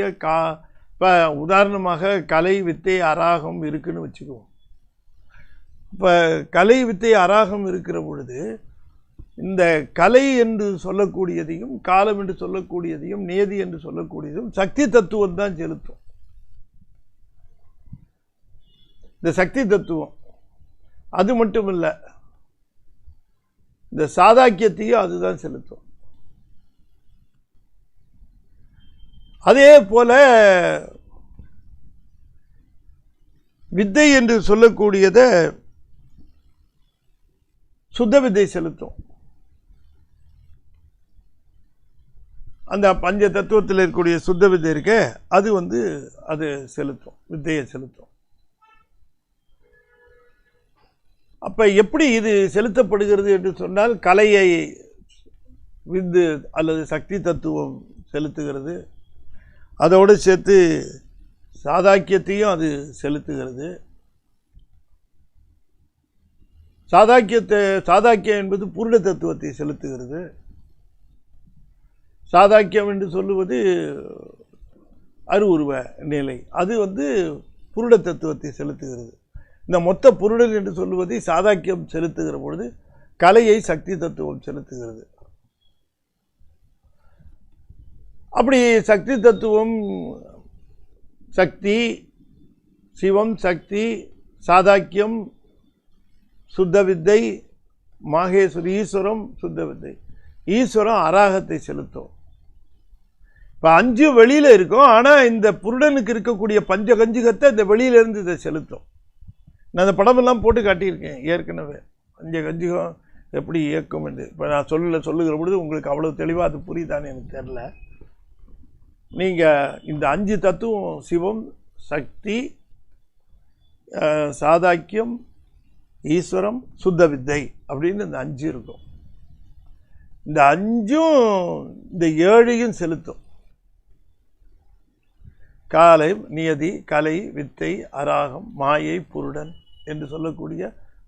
இப்போ உதாரணமாக கலை, வித்தை, அராகம் இருக்குன்னு வச்சுக்குவோம். இப்போ கலை, வித்தை, அராகம் இருக்கிற பொழுது இந்த கலை என்று சொல்லக்கூடியதையும், காலம் என்று சொல்லக்கூடியதையும், நியதி என்று சொல்லக்கூடியதும் சக்தி தத்துவம் தான் செலுத்தும். இந்த சக்தி தத்துவம் அது மட்டும் இல்லை, இந்த சாதாக்கியத்தையும் அதுதான் செலுத்தும். அதே போல வித்தை என்று சொல்லக்கூடியதை சுத்த வித்தை செலுத்தும். அந்த பஞ்ச தத்துவத்தில் இருக்கக்கூடிய சுத்த வித்தை இருக்க, அது அது செலுத்தும், வித்தையை செலுத்தும். அப்ப எப்படி இது செலுத்தப்படுகிறது என்று சொன்னால், கலையை விந்து அல்லது சக்தி தத்துவம் செலுத்துகிறது. அதோடு சேர்த்து சாதாக்கியத்தையும் அது செலுத்துகிறது. சாதாக்கியம் என்பது புருட தத்துவத்தை செலுத்துகிறது. சாதாக்கியம் என்று சொல்லுவது அருவுருவ நிலை, அது புருட தத்துவத்தை செலுத்துகிறது. இந்த மொத்த புருடல் என்று சொல்லுவதை சாதாக்கியம் செலுத்துகிற பொழுது கலையை சக்தி தத்துவம் செலுத்துகிறது. அப்படி சக்தி தத்துவம், சக்தி, சிவம், சக்தி, சாதாக்கியம், சுத்த வித்தை, மாகேஸ்வரி, ஈஸ்வரம், சுத்த வித்தை. ஈஸ்வரம் அராகத்தை செலுத்தும். இப்போ 5 வெளியில் இருக்கும். ஆனால் இந்த புருடனுக்கு இருக்கக்கூடிய பஞ்சகஞ்சுகத்தை இந்த வெளியிலேருந்து இதை செலுத்தும். நான் அந்த படமெல்லாம் போட்டு காட்டியிருக்கேன் ஏற்கனவே. 5 கஞ்சுகம் எப்படி இயக்கும் என்று. இப்போ நான் சொல்லுகிற பொழுது உங்களுக்கு அவ்வளோ தெளிவாக அது புரியுதான்னு எனக்கு தெரில. நீங்கள் இந்த 5 தத்துவம், சிவம், சக்தி, சாதாக்கியம், ஈஸ்வரம், சுத்த வித்தை அப்படின்னு இந்த 5 இருக்கும். இந்த 5ம் இந்த 7ஐயும் செலுத்தும். காலை, நியதி, கலை, வித்தை, அராகம், மாயை, புருடன் என்று சொல்லக்கூடிய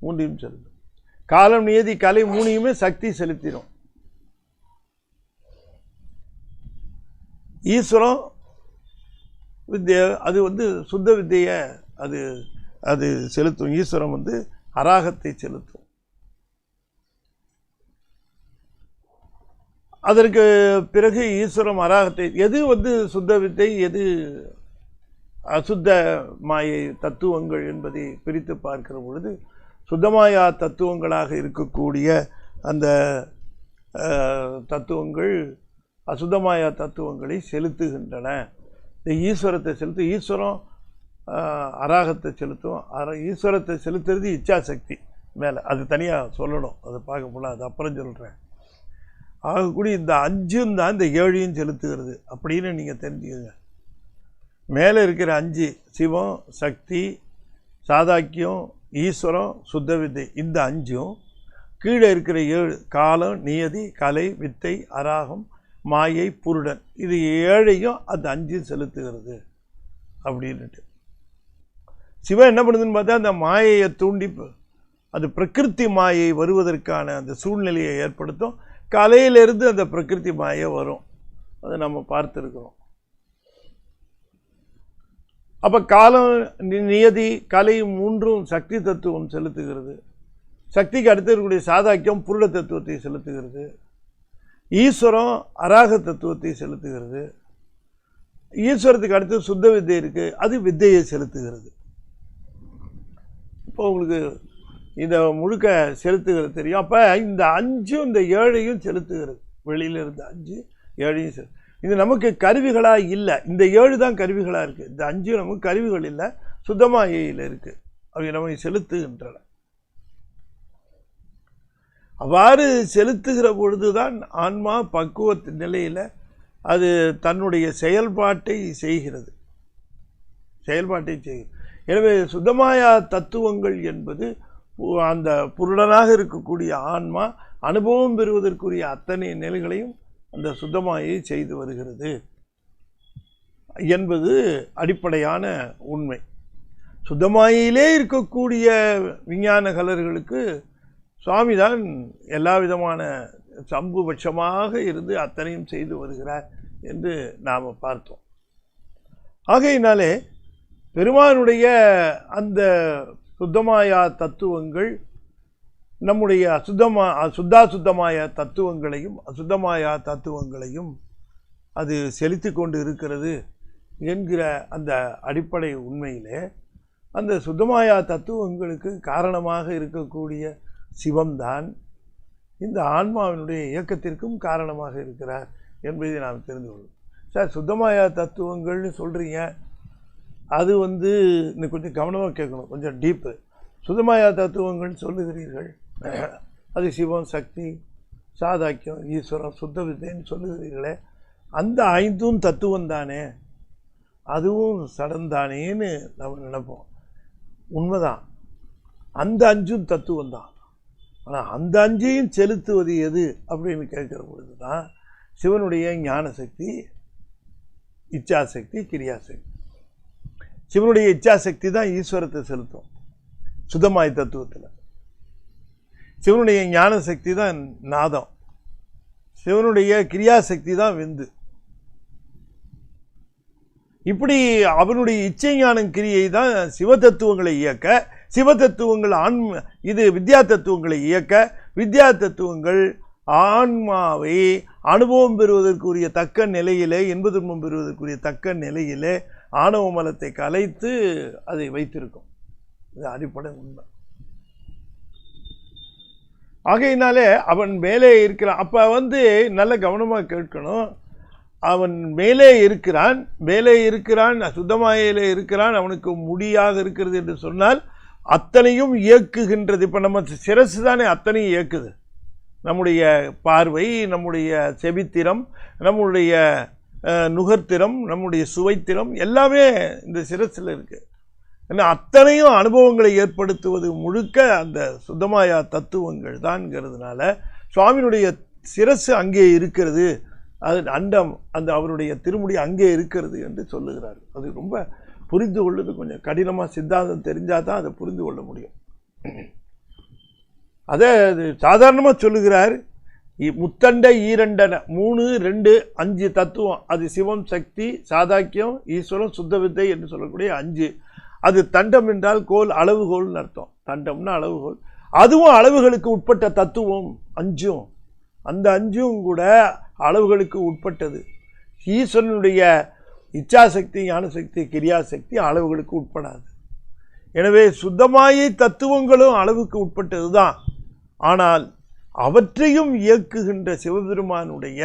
3ஐயும் செலுத்தும். காலம், நியதி, கலை 3ஐயுமே சக்தி செலுத்திடும். ஈஸ்வரம் வித்யா அது சுத்த வித்தையை அது செலுத்தும். ஈஸ்வரம் அராகத்தை செலுத்தும். அதற்கு பிறகு ஈஸ்வரம் அராகத்தை, எது சுத்த வித்தை, எது அசுத்த மாயை தத்துவங்கள் என்பதை பிரித்து பார்க்கிற பொழுது, சுத்தமாயா தத்துவங்களாக இருக்கக்கூடிய அந்த தத்துவங்கள் அசுத்தமாயா தத்துவங்களை செலுத்துகின்றன. இந்த ஈஸ்வரத்தை செலுத்தும். ஈஸ்வரம் அராகத்தை செலுத்தும். ஈஸ்வரத்தை செலுத்துறது இச்சாசக்தி மேலே. அது தனியாக சொல்லணும், அதை பார்க்க போல, அது அப்புறம் சொல்கிறேன். ஆகக்கூடிய இந்த 5ம் தான் இந்த 7ஐயும் செலுத்துகிறது அப்படின்னு நீங்கள் தெரிஞ்சுக்கங்க. மேலே இருக்கிற 5 சிவம், சக்தி, சாதாக்கியம், ஈஸ்வரம், சுத்த வித்தை, இந்த 5ம் கீழே இருக்கிற 7 காலம், நியதி, கலை, வித்தை, அராகம், மாயை, புருடன், இது 7ஐயும் அந்த 5ம் செலுத்துகிறது அப்படின்ட்டு. சிவன் என்ன பண்ணுதுன்னு பார்த்தா, அந்த மாயையை தூண்டி அது பிரகிருதி மாயை வருவதற்கான அந்த சூழ்நிலையை ஏற்படுத்தும். கலையிலிருந்து அந்த பிரகிருதி மாயை வரும். அதை நம்ம பார்த்துருக்கிறோம். அப்போ காலம், நியதி, கலை 3ம் சக்தி தத்துவம் செலுத்துகிறது. சக்திக்கு அடுத்து இருக்கக்கூடிய சாதாக்கியம் புருட தத்துவத்தை செலுத்துகிறது. ஈஸ்வரம் அராக தத்துவத்தை செலுத்துகிறது. ஈஸ்வரத்துக்கு அடுத்து சுத்த வித்தை இருக்கு, அது வித்தையை செலுத்துகிறது. இப்போ உங்களுக்கு இதை முழுக்க செலுத்துகிறது தெரியும். அப்போ இந்த 5ம் இந்த 7ஐயும் செலுத்துகிறது. வெளியில் இருந்த 5 7ஐயும் செலுத்து. இது நமக்கு கருவிகளாக இல்லை. இந்த 7 தான் கருவிகளாக இருக்குது. இந்த 5 நமக்கு கருவிகள் இல்லை, சுத்தமாயில் இருக்குது. அவை நம்மை செலுத்துகின்றன. அவ்வாறு செலுத்துகிற பொழுதுதான் ஆன்மா பக்குவ நிலையில் அது தன்னுடைய செயல்பாட்டை செய்கிறது. எனவே சுத்தமாயா தத்துவங்கள் என்பது அந்த புருடனாக இருக்கக்கூடிய ஆன்மா அனுபவம் பெறுவதற்குரிய அத்தனை நிலைகளையும் அந்த சுத்தமாயை செய்து வருகிறது என்பது அடிப்படையான உண்மை. சுத்தமாயிலே இருக்கக்கூடிய விஞ்ஞான கலர்களுக்கு சுவாமி தான் எல்லா விதமான சம்புபட்சமாக இருந்து அத்தனையும் செய்து வருகிறார் என்று நாம் பார்த்தோம். ஆகையினாலே பெருமானுடைய அந்த சுத்தமாயா தத்துவங்கள் நம்முடைய சுத்தாசுத்தமாய தத்துவங்களையும் அசுத்தமாயா தத்துவங்களையும் அது செலுத்தி கொண்டு இருக்கிறது என்கிற அந்த அடிப்படை உண்மையிலே அந்த சுத்தமாயா தத்துவங்களுக்கு காரணமாக இருக்கக்கூடிய சிவம்தான் இந்த ஆன்மாவினுடைய இயக்கத்திற்கும் காரணமாக இருக்கிறார் என்பதை நாம் தெரிந்து கொள்வோம். சார், சுத்தமாயா தத்துவங்கள்னு சொல்கிறீங்க, அது இன்னும் கொஞ்சம் கவனமாக கேட்கணும், கொஞ்சம் டீப்பு. சுத்தமாயா தத்துவங்கள் சொல்லுகிறீர்கள், அது சிவம், சக்தி, சாதாக்கியம், ஈஸ்வரம், சுத்த வித்தைன்னு சொல்லுகிறீர்களே, அந்த 5ம் தத்துவம் தானே, அதுவும் சடந்தானேன்னு நம்ம நினைப்போம். உண்மைதான், அந்த 5ம் தத்துவம் தான். ஆனால் அந்த 5ஐயும் செலுத்துவது எது அப்படின்னு கேட்குற பொழுது தான் சிவனுடைய ஞான சக்தி, இச்சாசக்தி, கிரியாசக்தி. சிவனுடைய இச்சாசக்தி தான் ஈஸ்வரத்தை செலுத்தும் சுத்தமாய் தத்துவத்தில். சிவனுடைய ஞான சக்தி தான் நாதம். சிவனுடைய கிரியாசக்தி தான் விந்து. இப்படி அவனுடைய இச்சை ஞானம் கிரியை தான் சிவ தத்துவங்களை இயக்க, சிவ தத்துவங்கள் இது வித்யா தத்துவங்களை இயக்க, வித்யா தத்துவங்கள் ஆன்மாவை அனுபவம் பெறுவதற்குரிய தக்க நிலையிலே, இன்ப துன்பம் பெறுவதற்குரிய தக்க நிலையிலே ஆணவ மலத்தை கலைத்து அதை வைத்திருக்கும். இது அடிப்படை உண்மை. ஆகையினாலே அவன் மேலே இருக்கிறான். அப்ப நல்ல கவனமா கேட்கணும். அவன் மேலே இருக்கிறான், சுத்தமாயிலே இருக்கிறான். அவனுக்கு முடியாக இருக்கிறது என்று சொன்னால் அத்தனையும் இயக்குகின்றது. இப்ப நம்ம சிரசு தானே அத்தனையும் இயக்குது. நம்முடைய பார்வை, நம்முடைய செவித்திறம், நம்முடைய நுகர்த்திறம், நம்முடைய சுவைத்திறம் எல்லாமே இந்த சிரசில் இருக்கு. ஏன்னா அத்தனையும் அனுபவங்களை ஏற்படுத்துவது முழுக்க அந்த சுத்தமாயா தத்துவங்கள் தான்ங்கிறதுனால சுவாமியினுடைய சிரசு அங்கே இருக்கிறது, அது அண்டம், அந்த அவருடைய திருமுடி அங்கே இருக்கிறது என்று சொல்லுகிறார். அது ரொம்ப புரிந்து கொள்வது கொஞ்சம் கடினமாக, சித்தாந்தம் தெரிஞ்சால் தான் அதை புரிந்து கொள்ள முடியும். அதை சாதாரணமாக சொல்லுகிறார். முத்தண்ட ஈரண்டன 3, 2, 5 தத்துவம். அது சிவம், சக்தி, சாதாக்கியம், ஈஸ்வரம், சுத்த வித்தை என்று சொல்லக்கூடிய 5. அது தண்டம் என்றால் கோல், அளவுகோல்னு அர்த்தம். தண்டம்னா அளவுகோல். அதுவும் அளவுகளுக்கு உட்பட்ட தத்துவம் 5. அந்த 5 கூட அளவுகளுக்கு உட்பட்டது. ஈஸ்வரனுடைய இச்சாசக்தி, ஞானசக்தி, கிரியாசக்தி அளவுகளுக்கு உட்படாது. எனவே சுத்தமாயை தத்துவங்களும் அளவுக்கு உட்பட்டது தான். ஆனால் அவற்றையும் இயக்குகின்ற சிவபெருமானுடைய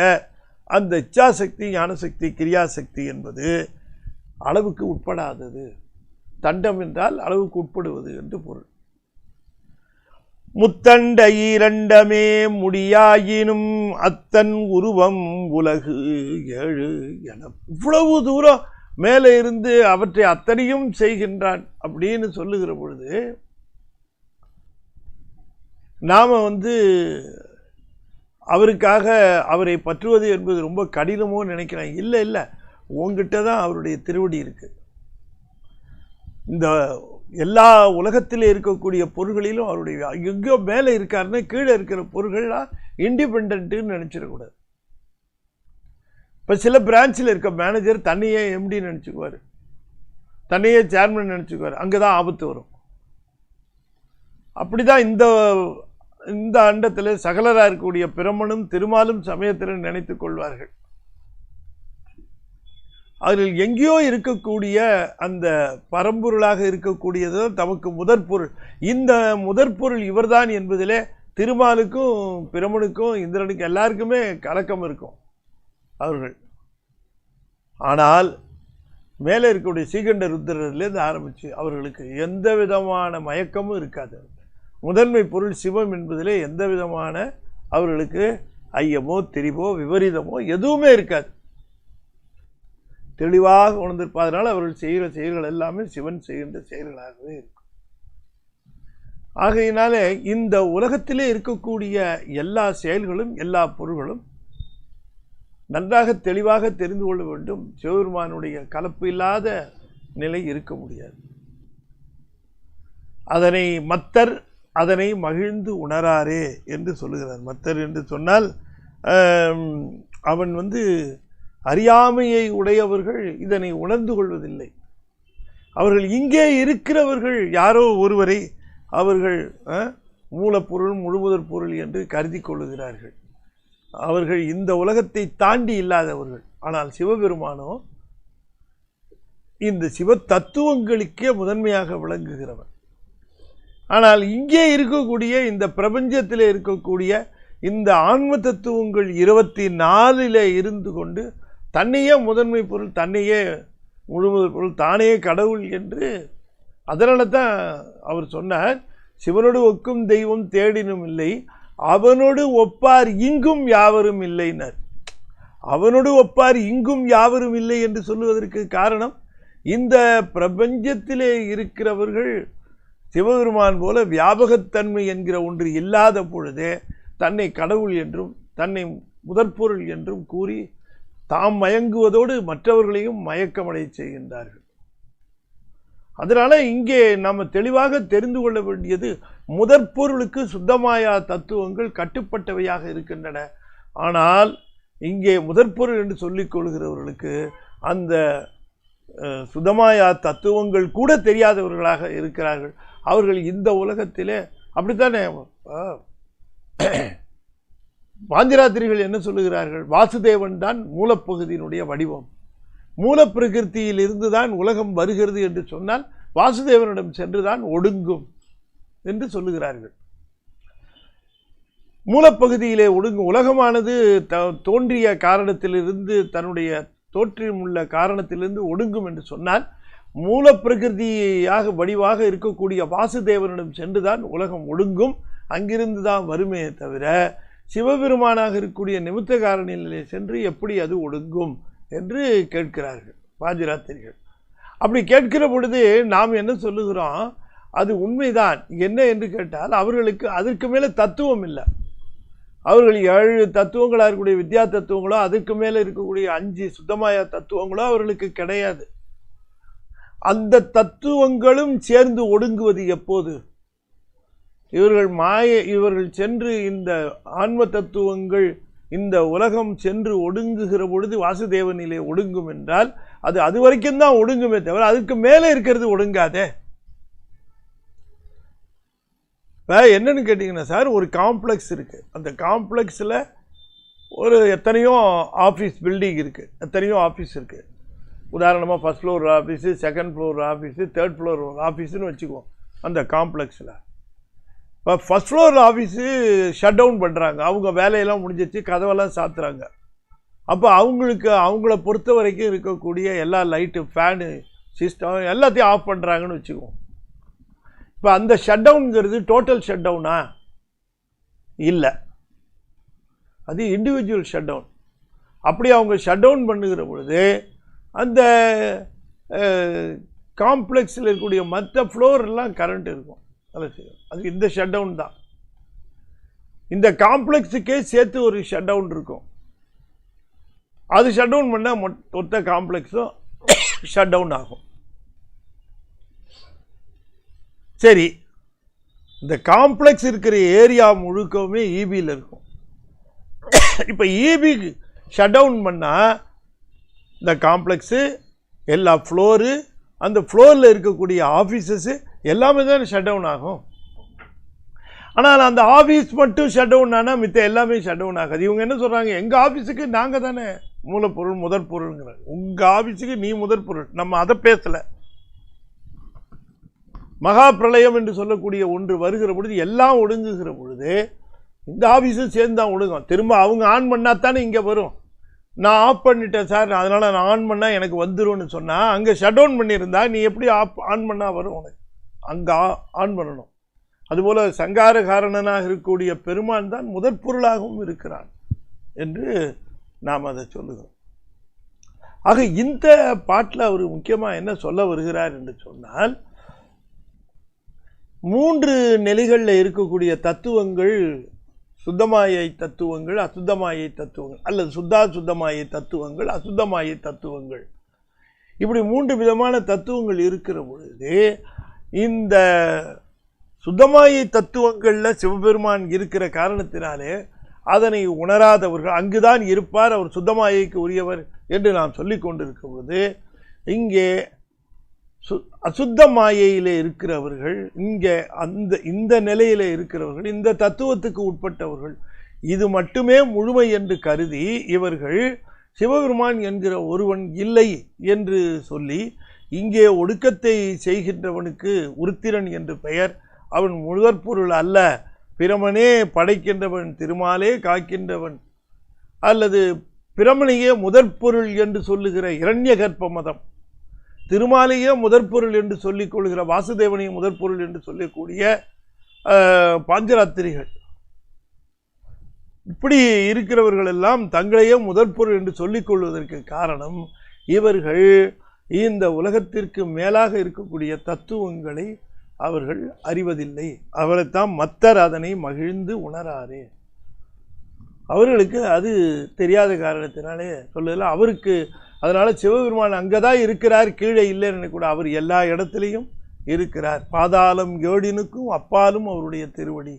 அந்த இச்சாசக்தி, ஞானசக்தி, கிரியாசக்தி என்பது அளவுக்கு உட்படாதது. தண்டம் என்றால் அளவுக்கு உட்படுவது என்று பொருள். முத்தண்ட ஈரண்டமே முடியாயினும் அத்தன் உருவம் உலகு 7 என இவ்வளவு தூரம் மேலே இருந்து அவற்றை அத்தனையும் செய்கின்றான் அப்படின்னு சொல்லுகிற பொழுது நாம அவருக்காக அவரை பற்றுவது என்பது ரொம்ப கடினமோ நினைக்கிறேன். இல்லை இல்லை, உங்ககிட்ட தான் அவருடைய திருவடி இருக்கு. இந்த எல்லா உலகத்தில் இருக்கக்கூடிய பொருள்களிலும் அவருடைய எங்கேயோ மேலே இருக்காருன்னா கீழே இருக்கிற பொருள்கள்லாம் இண்டிபெண்ட்டுன்னு நினைச்சிடக்கூடாது. இப்போ சில பிரான்ச்சில் இருக்க மேனேஜர் தன்னையே எம்டி நினச்சிக்குவார், தன்னையே சேர்மன் நினச்சிக்குவார். அங்கே தான் ஆபத்து வரும். அப்படிதான் இந்த அண்டத்தில் சகலராக இருக்கக்கூடிய பிரமனும் திருமாலும் சமயத்தில் நினைத்து கொள்வார்கள். அதில் எங்கேயோ இருக்கக்கூடிய அந்த பரம்பொருளாக இருக்கக்கூடியது தமக்கு முதற்பொருள். இந்த முதற்பொருள் இவர்தான் என்பதிலே திருமாலுக்கும் பிரமனுக்கும் இந்திரனுக்கும் எல்லாருக்குமே கலக்கம் இருக்கும் அவர்கள். ஆனால் மேலே இருக்கக்கூடிய சீகண்ட ருத்ரர்லேருந்து ஆரம்பித்து அவர்களுக்கு எந்த விதமான மயக்கமும் இருக்காது. முதன்மை பொருள் சிவம் என்பதிலே எந்த விதமான அவர்களுக்கு ஐயமோ திரிவோ விபரீதமோ எதுவுமே இருக்காது. தெளிவாக உணர்ந்திருப்பதனால் அவர்கள் செய்கிற செயல்கள் எல்லாமே சிவன் செய்கின்ற செயல்களாகவே இருக்கும். ஆகையினாலே இந்த உலகத்திலே இருக்கக்கூடிய எல்லா செயல்களும் எல்லா பொருள்களும் நன்றாக தெளிவாக தெரிந்து கொள்ள வேண்டும். சிவபெருமானுடைய கலப்பு இல்லாத நிலை இருக்க முடியாது. அதனை மத்தர் அதனை மகிழ்ந்து உணராரே என்று சொல்லுகிறார். மத்தர் என்று சொன்னால் அவன் அறியாமையை உடையவர்கள் இதனை உணர்ந்து கொள்வதில்லை. அவர்கள் இங்கே இருக்கிறவர்கள் யாரோ ஒருவரை அவர்கள் மூலப்பொருள் முழுமுதற் பொருள் என்று கருதி கொள்ளுகிறார்கள். அவர்கள் இந்த உலகத்தை தாண்டி இல்லாதவர்கள். ஆனால் சிவபெருமானோ இந்த சிவ தத்துவங்களுக்கே முதன்மையாக விளங்குகிறவர். ஆனால் இங்கே இருக்கக்கூடிய இந்த பிரபஞ்சத்தில் இருக்கக்கூடிய இந்த ஆன்ம தத்துவங்கள் 24 இருந்து கொண்டு தன்னையே முதன்மை பொருள், தன்னையே முழுமுதற் பொருள், தானே கடவுள் என்று. அதனால தான் அவர் சொன்னார், சிவனோடு ஒக்கும் தெய்வம் தேடினும் இல்லை, அவனோடு ஒப்பார் இங்கும் யாவரும் இல்லைனர். அவனோடு ஒப்பார் இங்கும் யாவரும் இல்லை என்று சொல்லுவதற்கு காரணம், இந்த பிரபஞ்சத்திலே இருக்கிறவர்கள் சிவபெருமான் போல வியாபகத்தன்மை என்கிற ஒன்று இல்லாத பொழுதே தன்னை கடவுள் என்றும் தன்னை முதற்பொருள் என்றும் கூறி தாம் மயங்குவதோடு மற்றவர்களையும் மயக்கமடை செய்கின்றார்கள். அதனால இங்கே நாம் தெளிவாக தெரிந்து கொள்ள வேண்டியது, முதற்பொருளுக்கு சுத்தமாயா தத்துவங்கள் கட்டுப்பட்டவையாக இருக்கின்றன. ஆனால் இங்கே முதற்பொருள் என்று சொல்லிக் கொள்கிறவர்களுக்கு அந்த சுத்தமாயா தத்துவங்கள் கூட தெரியாதவர்களாக இருக்கிறார்கள். அவர்கள் இந்த உலகத்திலே அப்படித்தானே பாஞ்சராத்திரிகள் என்ன சொல்லுகிறார்கள்? வாசுதேவன் தான் மூலப்பகுதியினுடைய வடிவம், மூலப்பிரகிருத்தியில் இருந்துதான் உலகம் வருகிறது என்று சொன்னால் வாசுதேவனிடம் சென்றுதான் ஒடுங்கும் என்று சொல்லுகிறார்கள். மூலப்பகுதியிலே ஒடுங்கும். உலகமானது தோன்றிய காரணத்திலிருந்து, தன்னுடைய தோற்றமுள்ள காரணத்திலிருந்து ஒடுங்கும் என்று சொன்னால் மூலப்பிரகிருதியாக வடிவாக இருக்கக்கூடிய வாசுதேவனிடம் சென்றுதான் உலகம் ஒடுங்கும், அங்கிருந்து தான் வருமே தவிர சிவபெருமானாக இருக்கக்கூடிய நிமித்த காரணியிலே சென்று எப்படி அது ஒடுங்கும் என்று கேட்கிறார்கள் பாஞ்சராத்திரிகள். அப்படி கேட்கிற பொழுது நாம் என்ன சொல்லுகிறோம்? அது உண்மைதான். என்ன என்று கேட்டால் அவர்களுக்கு அதற்கு மேலே தத்துவம் இல்லை. அவர்கள் 7 தத்துவங்களாக இருக்கக்கூடிய வித்யா தத்துவங்களோ, அதுக்கு மேலே இருக்கக்கூடிய 5 சுத்தமாய தத்துவங்களோ அவர்களுக்கு கிடையாது. அந்த தத்துவங்களும் சேர்ந்து ஒடுங்குவது எப்போது? இவர்கள் சென்று இந்த ஆன்ம தத்துவங்கள் இந்த உலகம் சென்று ஒடுங்குகிற பொழுது வாசுதேவனிலே ஒடுங்கும் என்றால் அது வரைக்கும் தான் ஒடுங்குமே தவிர அதுக்கு மேலே இருக்கிறது ஒடுங்காதே. என்னன்னு கேட்டிங்கன்னா சார், ஒரு காம்ப்ளெக்ஸ் இருக்குது. அந்த காம்ப்ளெக்ஸில் ஒரு எத்தனையோ ஆஃபீஸ் பில்டிங் இருக்குது, எத்தனையோ ஆஃபீஸ் இருக்குது. உதாரணமாக first floor office, second floor office, third floor ஆஃபீஸுன்னு வச்சுக்குவோம். அந்த காம்ப்ளெக்ஸில் இப்போ first floor office shut down பண்ணுறாங்க, அவங்க வேலையெல்லாம் முடிஞ்சிச்சு, கதவெல்லாம் சாத்துறாங்க. அப்போ அவங்கள பொறுத்த வரைக்கும் இருக்கக்கூடிய எல்லா லைட்டு, ஃபேனு, சிஸ்டம் எல்லாத்தையும் ஆஃப் பண்ணுறாங்கன்னு வச்சுக்குவோம். இப்போ அந்த ஷட் டவுனுங்கிறது டோட்டல் ஷட் டவுனா? இல்லை, அது இண்டிவிஜுவல் ஷட் டவுன். அப்படி அவங்க ஷட் டவுன் பண்ணுகிற பொழுது அந்த காம்ப்ளெக்ஸில் இருக்கக்கூடிய மற்ற ஃப்ளோர்லாம் கரண்ட் இருக்கும். அது இந்த ஷட் டவுன் தான். இந்த காம்ப்ளெக்ஸுக்கே சேர்த்து ஒரு ஷட் டவுன் இருக்கும். அது ஷட் டவுன் பண்ணால் மொத்த காம்ப்ளெக்ஸும் ஷட் டவுன் ஆகும். சரி, இந்த காம்ப்ளெக்ஸ் இருக்கிற ஏரியா முழுக்கவுமே ஈபியில் இருக்கும். இப்போ ஈபி ஷட் டவுன் பண்ணால் இந்த காம்ப்ளெக்ஸு, எல்லா ஃப்ளோரு, அந்த ஃப்ளோரில் இருக்கக்கூடிய ஆஃபீஸஸ்ஸு எல்லாமே தான் ஷட் டவுன் ஆகும். ஆனால் அந்த ஆஃபீஸ் மட்டும் ஷட் டவுன் ஆனால் மித்த எல்லாமே ஷட் டவுன் ஆகாது. இவங்க என்ன சொல்கிறாங்க? எங்கள் ஆஃபீஸுக்கு நாங்கள் தானே மூலப்பொருள், முதற் பொருள்ங்கிறாங்க. உங்கள் ஆஃபீஸுக்கு நீ முதற் பொருள். நம்ம அதை பேசலை. மகா பிரளயம் என்று சொல்லக்கூடிய ஒன்று வருகிற பொழுது எல்லாம் ஒடுங்குகிற பொழுது இந்த ஆஃபீஸும் சேர்ந்து தான் ஒடுங்கும். திரும்ப அவங்க ஆன் பண்ணால் தானே இங்கே வரும். நான் ஆஃப் பண்ணிட்டேன் சார், அதனால் நான் ஆன் பண்ணால் எனக்கு வந்துடும்னு சொன்னால், அங்கே ஷட் டவுன் பண்ணியிருந்தா நீ எப்படி ஆன் பண்ணால் வரும்? உனக்கு அங்கே ஆன் பண்ணணும். அதுபோல் சங்கார காரணனாக இருக்கக்கூடிய பெருமான் தான் முதற் பொருளாகவும் இருக்கிறான் என்று நாம் அதை சொல்லுகிறோம். ஆக இந்த பாட்டில் அவர் முக்கியமாக என்ன சொல்ல வருகிறார் என்று சொன்னால், 3 நிலைகளில் இருக்கக்கூடிய தத்துவங்கள், சுத்தமாயை தத்துவங்கள், அசுத்தமாயை தத்துவங்கள், அல்லது சுத்தமாயை தத்துவங்கள், அசுத்தமாயை தத்துவங்கள், இப்படி 3 விதமான தத்துவங்கள் இருக்கிற பொழுது இந்த சுத்தமாயை தத்துவங்களில் சிவபெருமான் இருக்கிற காரணத்தினாலே அதனை உணராதவர்கள் அங்குதான் இருப்பார், அவர் சுத்தமாயைக்கு உரியவர் என்று நாம் சொல்லிக் கொண்டிருக்கும் பொழுது, இங்கே அசுத்த மாயையிலே இருக்கிறவர்கள், இங்கே இந்த நிலையில இருக்கிறவர்கள், இந்த தத்துவத்துக்கு உட்பட்டவர்கள், இது மட்டுமே முழுமை என்று கருதி இவர்கள் சிவபெருமான் என்கிற ஒருவன் இல்லை என்று சொல்லி, இங்கே ஒடுக்கத்தை செய்கின்றவனுக்கு உருத்திரன் என்று பெயர், அவன் முதற்பொருள் அல்ல, பிரமனே படைக்கின்றவன், திருமாலே காக்கின்றவன், அல்லது பிரமனையே முதற்பொருள் என்று சொல்லுகிற இரண்ய கற்ப மதம், திருமாலையே முதற்பொருள் என்று சொல்லிக் கொள்கிற வாசுதேவனையே முதற்பொருள் என்று சொல்லக்கூடிய பாஞ்சராத்திரிகள், இப்படி இருக்கிறவர்கள் எல்லாம் தங்களையே முதற்பொருள் என்று சொல்லிக் கொள்வதற்கு காரணம், இவர்கள் இந்த உலகத்திற்கு மேலாக இருக்கக்கூடிய தத்துவங்களை அவர்கள் அறிவதில்லை. அவரைத்தான் மத்தர் அதனை மகிழ்ந்து உணராரே. அவர்களுக்கு அது தெரியாத காரணத்தினாலே சொல்லல. அவருக்கு அதனால சிவபெருமான் அங்கதான் இருக்கிறார், கீழே இல்லைன்னு கூட. அவர் எல்லா இடத்திலையும் இருக்கிறார். பாதாளம் ஏழினுக்கும் அப்பாலும் அவருடைய திருவடி.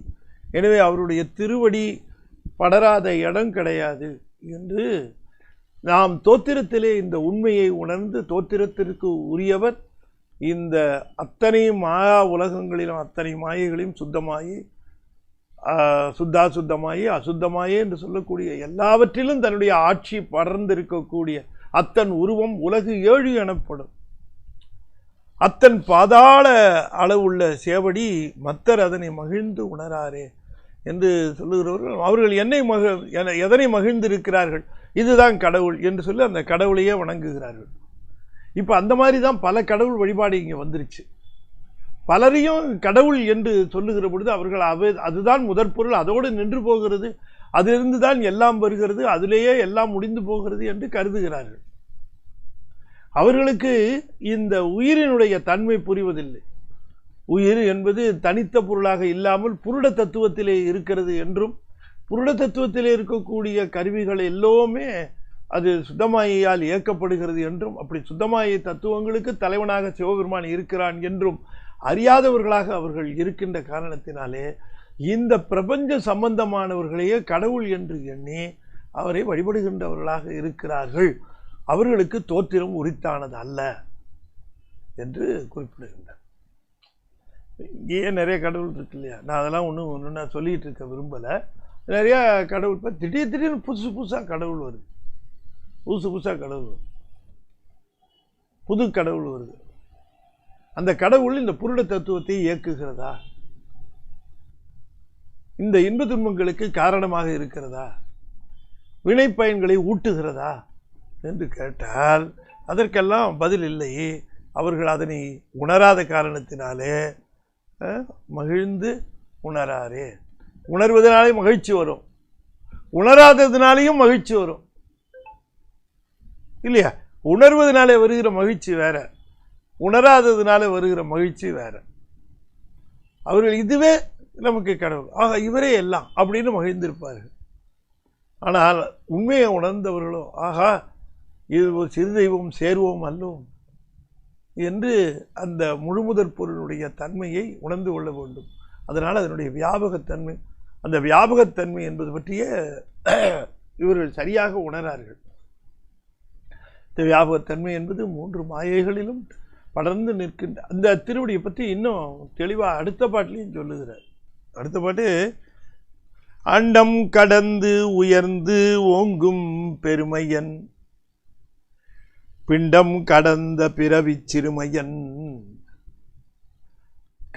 எனவே அவருடைய திருவடி படராத இடம் கிடையாது என்று நாம் தோத்திரத்திலே இந்த உண்மையை உணர்ந்து, தோத்திரத்திற்கு உரியவர் இந்த அத்தனை மாயா உலகங்களிலும் அத்தனை மாயைகளையும் சுத்தமாயி சுத்தாசுத்தமாயி அசுத்தமாயே என்று சொல்லக்கூடிய எல்லாவற்றிலும் தன்னுடைய ஆட்சி படர்ந்திருக்கக்கூடிய அத்தன் உருவம் உலகு 7 எனப்படும். அத்தன் பாதாள அளவுள்ள சேவடி மத்தர் அதனை மகிழ்ந்து உணராரே என்று சொல்லுகிறவர்கள் அவர்கள் எதனை மகிழ்ந்திருக்கிறார்கள், இதுதான் கடவுள் என்று சொல்லி அந்த கடவுளையே வணங்குகிறார்கள். இப்போ அந்த மாதிரி தான் பல கடவுள் வழிபாடு இங்கே வந்துருச்சு. பலரையும் கடவுள் என்று சொல்லுகிற பொழுது அவர்கள் அதுதான் முதற் பொருள், அதோடு நின்று போகிறது, அதிலிருந்து தான் எல்லாம் வருகிறது, அதிலேயே எல்லாம் முடிந்து போகிறது என்று கருதுகிறார்கள். அவர்களுக்கு இந்த உயிரினுடைய தன்மை புரிவதில்லை. உயிர் என்பது தனித்த பொருளாக இல்லாமல் புருட தத்துவத்திலே இருக்கிறது என்றும், புருட தத்துவத்திலே இருக்கக்கூடிய கருவிகள் எல்லோருமே அது சுத்தமாயையால் இயக்கப்படுகிறது என்றும், அப்படி சுத்தமாயை தத்துவங்களுக்கு தலைவனாக சிவபெருமான் இருக்கிறான் என்றும் அறியாதவர்களாக அவர்கள் இருக்கின்ற காரணத்தினாலே இந்த பிரபஞ்ச சம்பந்தமானவர்களையே கடவுள் என்று எண்ணி அவரை வழிபடுகின்றவர்களாக இருக்கிறார்கள். அவர்களுக்கு தோத்திரம் உரித்தானது அல்ல என்று குறிப்பிடுகின்றார். இங்கேயே நிறைய கடவுள் இருக்கு இல்லையா, நான் அதெல்லாம் ஒன்று நான் சொல்லிகிட்டு இருக்க விரும்பலை. நிறையா கடவுள் இப்போ திடீர்னு புதுசாக கடவுள் வருது, புதுசாக கடவுள் வருது, புது கடவுள் வருது. அந்த கடவுள் இந்த புருட தத்துவத்தை இயக்குகிறதா, இந்த இன்ப துன்பங்களுக்கு காரணமாக இருக்கிறதா, வினை பயன்களை ஊட்டுகிறதா என்று கேட்டால் அதற்கெல்லாம் பதில் இல்லை. அவர்கள் அதனை உணராத காரணத்தினாலே மகிழ்ந்து உணராரே. உணர்வதனாலே மகிழ்ச்சி வரும், உணராததுனாலேயும் மகிழ்ச்சி வரும் இல்லையா? உணர்வதனாலே வருகிற மகிழ்ச்சி வேற, உணராததுனால வருகிற மகிழ்ச்சி வேற. அவர்கள் இதுவே நமக்கு கடவுள், ஆக இவரே எல்லாம் அப்படின்னு மகிழ்ந்திருப்பார்கள். ஆனால் உண்மையை உணர்ந்தவர்களோ ஆகா இது ஒரு சிறு தெய்வம் சேர்வோம் அல்லோம் என்று அந்த முழுமுதற் பொருளுடைய தன்மையை உணர்ந்து கொள்ள வேண்டும். அதனால் அதனுடைய வியாபகத்தன்மை, அந்த வியாபகத்தன்மை என்பது பற்றிய இவர்கள் சரியாக உணரார்கள். இந்த வியாபகத்தன்மை என்பது 3 மாயைகளிலும் படர்ந்து நிற்கின்ற அந்த திருவடியை பற்றி இன்னும் தெளிவாக அடுத்த பாட்டிலையும் சொல்லுகிறார். அடுத்த பாட்டு, அண்டம் கடந்து உயர்ந்து ஓங்கும் பெருமையன், பிண்டம் கடந்த பிறவி சிறுமையன்,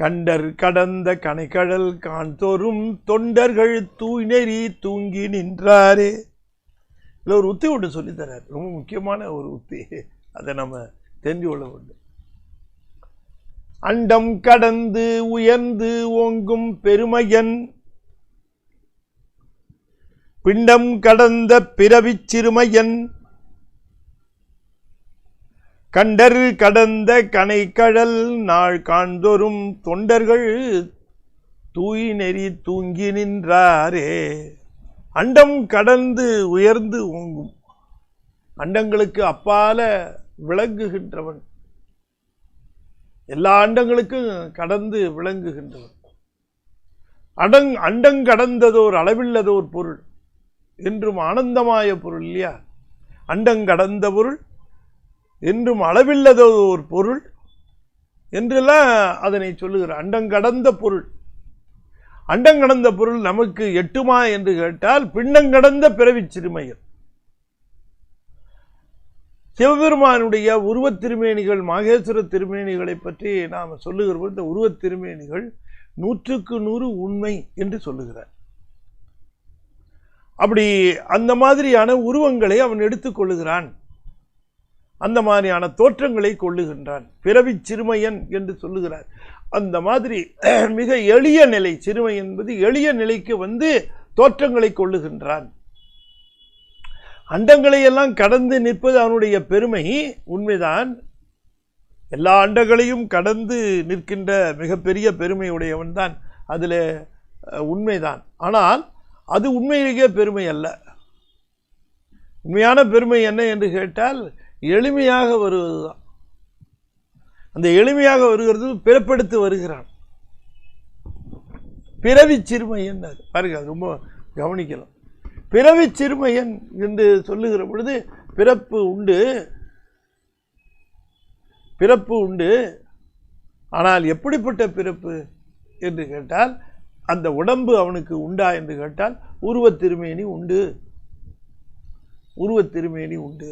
கண்டர் கடந்த கனைக்கடல் காண்தோறும் தொண்டர்கள் தூய்நெறி தூங்கி நின்றாரே. இல்லை ஒரு உத்தி ஒன்று சொல்லித்தரார், ரொம்ப முக்கியமான ஒரு உத்தி, அதை நம்ம தெரிஞ்சு கொள்ள வேண்டும். அண்டம் கடந்து உயர்ந்து ஓங்கும் பெருமையன், பிண்டம் கடந்த பிறவி சிறுமையன், கண்டர் கடந்த கனைக்கடல் நாள் காண்தோறும் தொண்டர்கள் தூய் நெறி தூங்கி நின்றாரே. அண்டம் கடந்து உயர்ந்து ஓங்கும், அண்டங்களுக்கு அப்பால விளங்குகின்றவன், எல்லா அண்டங்களுக்கும் கடந்து விளங்குகின்றவன். அண்டங்கடந்ததோர் அளவில்லதோர் பொருள் என்றும் ஆனந்தமாய பொருள் இல்லையா? அண்டங்கடந்த பொருள் என்றும் அளவில்லதோர் பொருள் என்றெல்லாம் அதனை சொல்லுகிறார். அண்டங்கடந்த பொருள், அண்டங்கடந்த பொருள் நமக்கு எட்டுமா என்று கேட்டால் பிண்டங்கடந்த பிறவி சிறுமையன். சிவபெருமானுடைய உருவத் திருமேனிகள், மாகேஸ்வர திருமேனிகளை பற்றி நாம் சொல்லுகிற போது இந்த உருவத் திருமேனிகள் 100க்கு 100 உண்மை என்று சொல்லுகிறார். அப்படி அந்த மாதிரியான உருவங்களை அவன் எடுத்துக்கொள்ளுகிறான், அந்த மாதிரியான தோற்றங்களை கொள்ளுகின்றான். பிறவி சிறுமையன் என்று சொல்லுகிறார். அந்த மாதிரி மிக எளிய நிலை, சிறுமை என்பது எளிய நிலைக்கு வந்து தோற்றங்களை கொள்ளுகின்றான். அண்டங்களை எல்லாம் கடந்து நிற்பது அவனுடைய பெருமை, உண்மைதான். எல்லா அண்டங்களையும் கடந்து நிற்கின்ற மிகப்பெரிய பெருமையுடையவன் தான், அதில் உண்மைதான். ஆனால் அது உண்மையிலேயே பெருமை அல்ல. உண்மையான பெருமை என்ன என்று கேட்டால் எளிமையாக வருவதுதான். அந்த எளிமையாக வருகிறது பிறப்பெடுத்து வருகிறான். பிறவி சிறுமையன் பாருங்க, அது ரொம்ப கவனிக்கலாம். பிறவி சிறுமையன் என்று சொல்லுகிற பொழுது பிறப்பு உண்டு, பிறப்பு உண்டு. ஆனால் எப்படிப்பட்ட பிறப்பு என்று கேட்டால் அந்த உடம்பு அவனுக்கு உண்டா என்று கேட்டால் உருவத் திருமேனி உண்டு, உருவத் திருமேனி உண்டு.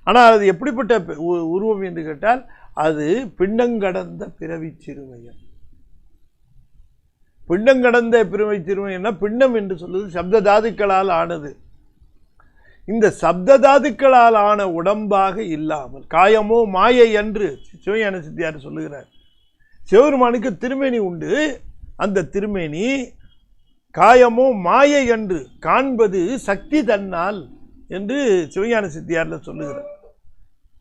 ஆனால் அது எப்படிப்பட்ட உருவம் என்று கேட்டால் அது பிண்டங்கடந்த பிறவி சிறுமையன். பிண்டங்கடந்த பிறவி சிறுமையன்னா பிண்டம் என்று சொல்வது சப்த தாதுக்களால் ஆனது. இந்த சப்த தாதுக்களால் ஆன உடம்பாக இல்லாமல் காயமோ மாயை என்று சிவஞான சித்தியார் சொல்லுகிறார். சிவபெருமானுக்கு திருமேனி உண்டு. அந்த திருமேனி காயமோ மாயை என்று காண்பது சக்தி தன்னால் என்று சிவஞான சித்தியார்ல சொல்லுகிறார்.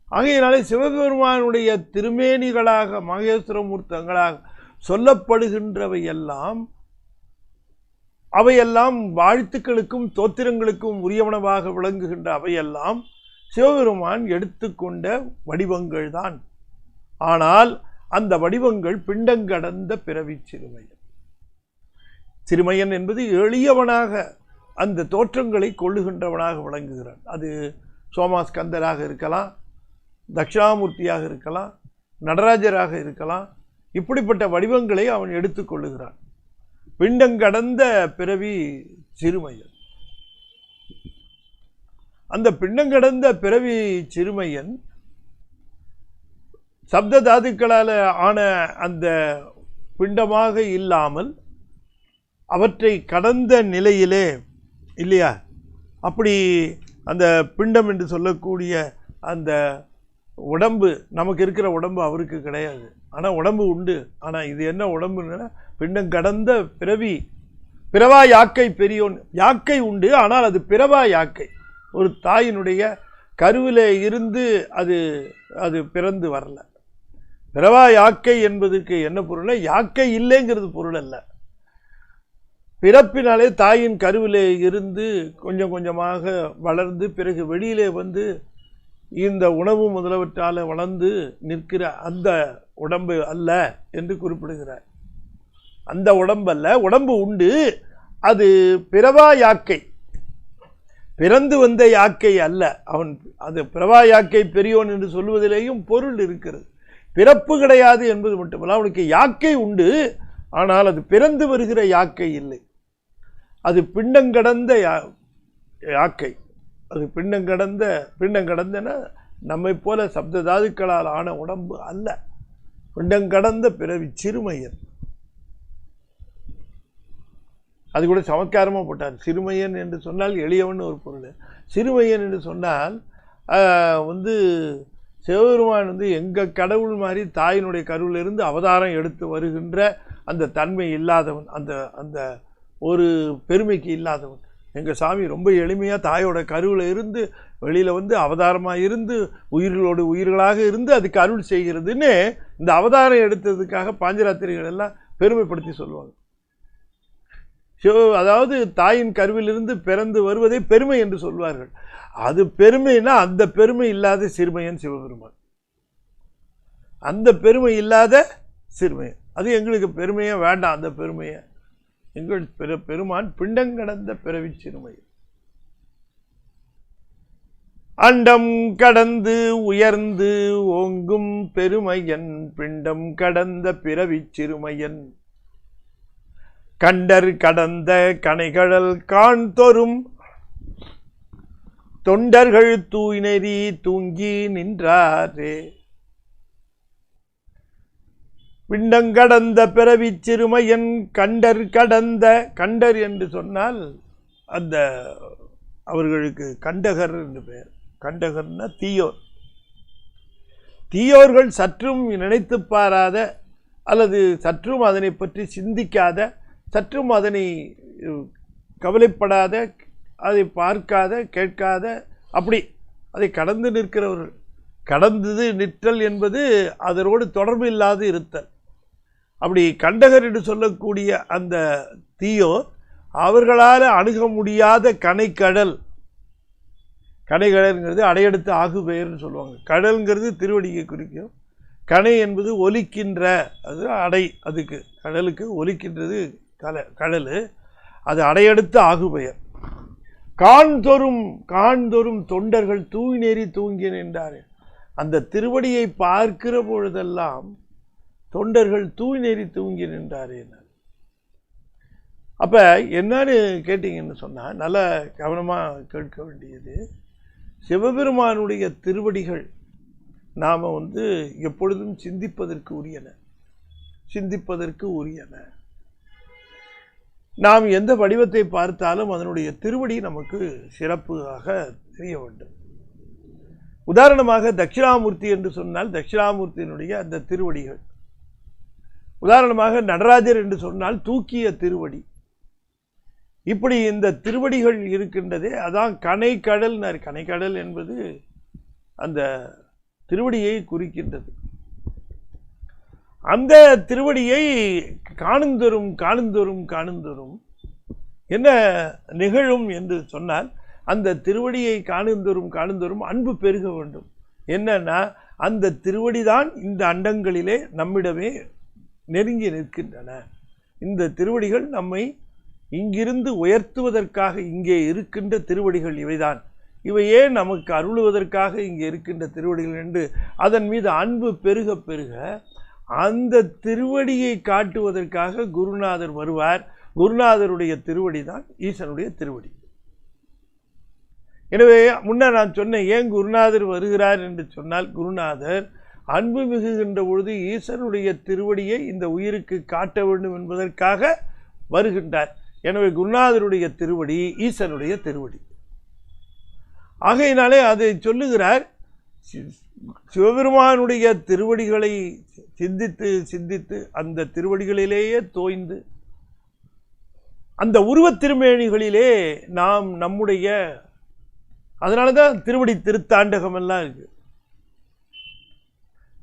ஆகையினாலே சிவபெருமானுடைய திருமேனிகளாக மகேஸ்வர மூர்த்தங்களாக சொல்லப்படுகின்றவை எல்லாம் அவையெல்லாம் வாழ்த்துக்களுக்கும் தோத்திரங்களுக்கும் உரியவனவாக விளங்குகின்ற அவையெல்லாம் சிவபெருமான் எடுத்துக்கொண்ட வடிவங்கள் தான். ஆனால் அந்த வடிவங்கள் பிண்டங்கடந்த பிறவி சிறுமையன். சிறுமையன் என்பது எளியவனாக அந்த தோற்றங்களை கொள்ளுகின்றவனாக விளங்குகிறான். அது சோமாஸ்கந்தராக இருக்கலாம், தட்சிணாமூர்த்தியாக இருக்கலாம், நடராஜராக இருக்கலாம். இப்படிப்பட்ட வடிவங்களை அவன் எடுத்துக்கொள்ளுகிறான். பிண்டங்கடந்த பிறவி சிறுமையன். அந்த பிண்டங்கடந்த பிறவி சிறுமையன் சப்த தாதுக்களால் ஆன அந்த பிண்டமாக இல்லாமல் அவற்றை கடந்த நிலையிலே இல்லையா, அப்படி அந்த பிண்டம் என்று சொல்லக்கூடிய அந்த உடம்பு, நமக்கு இருக்கிற உடம்பு அவருக்கு கிடையாது. ஆனால் உடம்பு உண்டு. ஆனால் இது என்ன உடம்புன்னா பிண்டம் கடந்த பிறவி, பிறவா யாக்கை பெரியோன். யாக்கை உண்டு, ஆனால் அது பிறவா யாக்கை. ஒரு தாயினுடைய கருவிலே இருந்து அது பிறந்து வரல. பிறவா யாக்கை என்பதற்கு என்ன பொருள்? யாக்கை இல்லைங்கிறது பொருள் அல்ல. பிறப்பினாலே தாயின் கருவிலே இருந்து கொஞ்சம் கொஞ்சமாக வளர்ந்து பிறகு வெளியிலே வந்து இந்த உணவு முதலவற்றால் வளர்ந்து நிற்கிற அந்த உடம்பு அல்ல என்று குறிப்பிடுகிறார். அந்த உடம்பு அல்ல, உடம்பு உண்டு. அது பிறவா யாக்கை, பிறந்து வந்த யாக்கை அல்ல. அவன் அது பிறவா யாக்கை பெரியோன் என்று சொல்வதிலேயும் பொருள் இருக்கிறது. பிறப்பு கிடையாது என்பது மட்டுமல்ல, அவனுக்கு யாக்கை உண்டு. ஆனால் அது பிறந்து வருகிற யாக்கை இல்லை. அது பிண்டங்கடந்த யாக்கை. அது பிண்டங்கடந்தன நம்மை போல சப்த தாதுக்களால் ஆன உடம்பு அல்ல. பிண்டங்கடந்த பிறவி சிறுமையன். அது கூட சமத்காரமாக போட்டார். சிறுமையன் என்று சொன்னால் எளியவன் ஒரு பொருள். சிறுமையன் என்று சொன்னால் சிவபெருமான் எங்கள் கடவுள் மாதிரி தாயினுடைய கருவிலிருந்து அவதாரம் எடுத்து வருகின்ற அந்த தன்மை இல்லாதவன், அந்த அந்த ஒரு பெருமைக்கு இல்லாதவன். எங்கள் சாமி ரொம்ப எளிமையாக தாயோட கருவில் இருந்து வெளியில் அவதாரமாக இருந்து உயிர்களோடு உயிர்களாக இருந்து அதுக்கு அருள் செய்கிறதுன்னு இந்த அவதாரம் எடுத்ததுக்காக பாஞ்சராத்திரிகள் எல்லாம் பெருமைப்படுத்தி சொல்லுவாங்க. அதாவது தாயின் கருவிலிருந்து பிறந்து வருவதை பெருமை என்று சொல்வார்கள். அது பெருமைனா அந்த பெருமை இல்லாத சிறுமையன் சிவபெருமான். அந்த பெருமை இல்லாத சிறுமையன். அது எங்களுக்கு பெருமையே வேண்டாம். அந்த பெருமையை எங்கள் பெருமான் பிண்டங்கடந்த பிறவி சிறுமையன். அண்டம் கடந்து உயர்ந்து ஓங்கும் பெருமையன் பிண்டம் கடந்த பிறவி சிறுமையன். கண்டர் கடந்த கனைகடல் காண்தொரும் தொண்டர்கள் தூய்நெறி தூங்கி நின்றாரே. பிண்டங்கடந்த பிறவி சிறுமையன் கண்டர் கடந்த. கண்டர் என்று சொன்னால் அந்த அவர்களுக்கு கண்டகர் என்று பெயர். கண்டகர்னா தீயோர். தீயோர்கள் சற்றும் நினைத்து பாராத அல்லது சற்றும் அதனை பற்றி சிந்திக்காத, சற்றும் அதனை கவலைப்படாத, அதை பார்க்காத கேட்காத, அப்படி அதை கடந்து நிற்கிறவர்கள். கடந்தது நிற்றல் என்பது அதனோடு தொடர்பு இல்லாது இருத்தல். அப்படி கண்டகர் என்று சொல்லக்கூடிய அந்த தீயோர் அவர்களால் அணுக முடியாத கனைக்கடல். கனைக்கடல்ங்கிறது அடையெடுத்து ஆகு பெயர்னு சொல்லுவாங்க. கடல்ங்கிறது திருவடியை குறிக்கும். கனை என்பது ஒலிக்கின்ற, அது அடை. அதுக்கு கடலுக்கு ஒலிக்கின்றது கடல். அது அடையெடுத்து ஆகு பெயர். காண்தொரும் தொண்டர்கள் தூய்நெறி தூங்கி நின்றார்கள். அந்த திருவடியை பார்க்கிற பொழுதெல்லாம் தொண்டர்கள் தூய்நெறி தூங்கி நின்றார்கள். அப்போ என்னன்னு கேட்டிங்கன்னு சொன்னால் நல்லா கவனமாக கேட்க வேண்டியது, சிவபெருமானுடைய திருவடிகள் நாம் எப்பொழுதும் சிந்திப்பதற்கு உரியன. நாம் எந்த வடிவத்தை பார்த்தாலும் அதனுடைய திருவடி நமக்கு சிறப்பாக தெரிய வேண்டும். உதாரணமாக தட்சிணாமூர்த்தி என்று சொன்னால் தட்சிணாமூர்த்தியினுடைய அந்த திருவடிகள், உதாரணமாக நடராஜர் என்று சொன்னால் தூக்கிய திருவடி, இப்படி இந்த திருவடிகள் இருக்கின்றதே, அதான் கனைக்கடல். கனைக்கடல் என்பது அந்த திருவடியை குறிக்கின்றது. அந்த திருவடியை காணுந்தோறும் என்ன நிகழும் என்று சொன்னால், அந்த திருவடியை காணுந்தோறும் அன்பு பெருக வேண்டும். என்னன்னா, அந்த திருவடிதான் இந்த அண்டங்களிலே நம்மிடமே நெருங்கி நிற்கின்றன. இந்த திருவடிகள் நம்மை இங்கிருந்து உயர்த்துவதற்காக இங்கே இருக்கின்ற திருவடிகள் இவைதான். இவையே நமக்கு அருளுவதற்காக இங்கே இருக்கின்ற திருவடிகள் என்று அதன் மீது அன்பு பெருக பெருக அந்த திருவடியை காட்டுவதற்காக குருநாதர் வருவார். குருநாதருடைய திருவடி தான் ஈசனுடைய திருவடி. எனவே முன்னர் நான் சொன்னேன், ஏன் குருநாதர் வருகிறார் என்று சொன்னால், குருநாதர் அன்பு மிகுகின்ற பொழுது ஈசனுடைய திருவடியை இந்த உயிருக்கு காட்ட வேண்டும் என்பதற்காக வருகின்றார். எனவே குருநாதருடைய திருவடி ஈசனுடைய திருவடி. ஆகையினாலே அதை சொல்லுகிறார். சிவபெருமானுடைய திருவடிகளை சிந்தித்து அந்த திருவடிகளிலேயே தோய்ந்து அந்த உருவத் திருமேனிகளிலே நாம் நம்முடைய, அதனால தான் திருவடி திருத்தாண்டகம் எல்லாம் இருக்கு.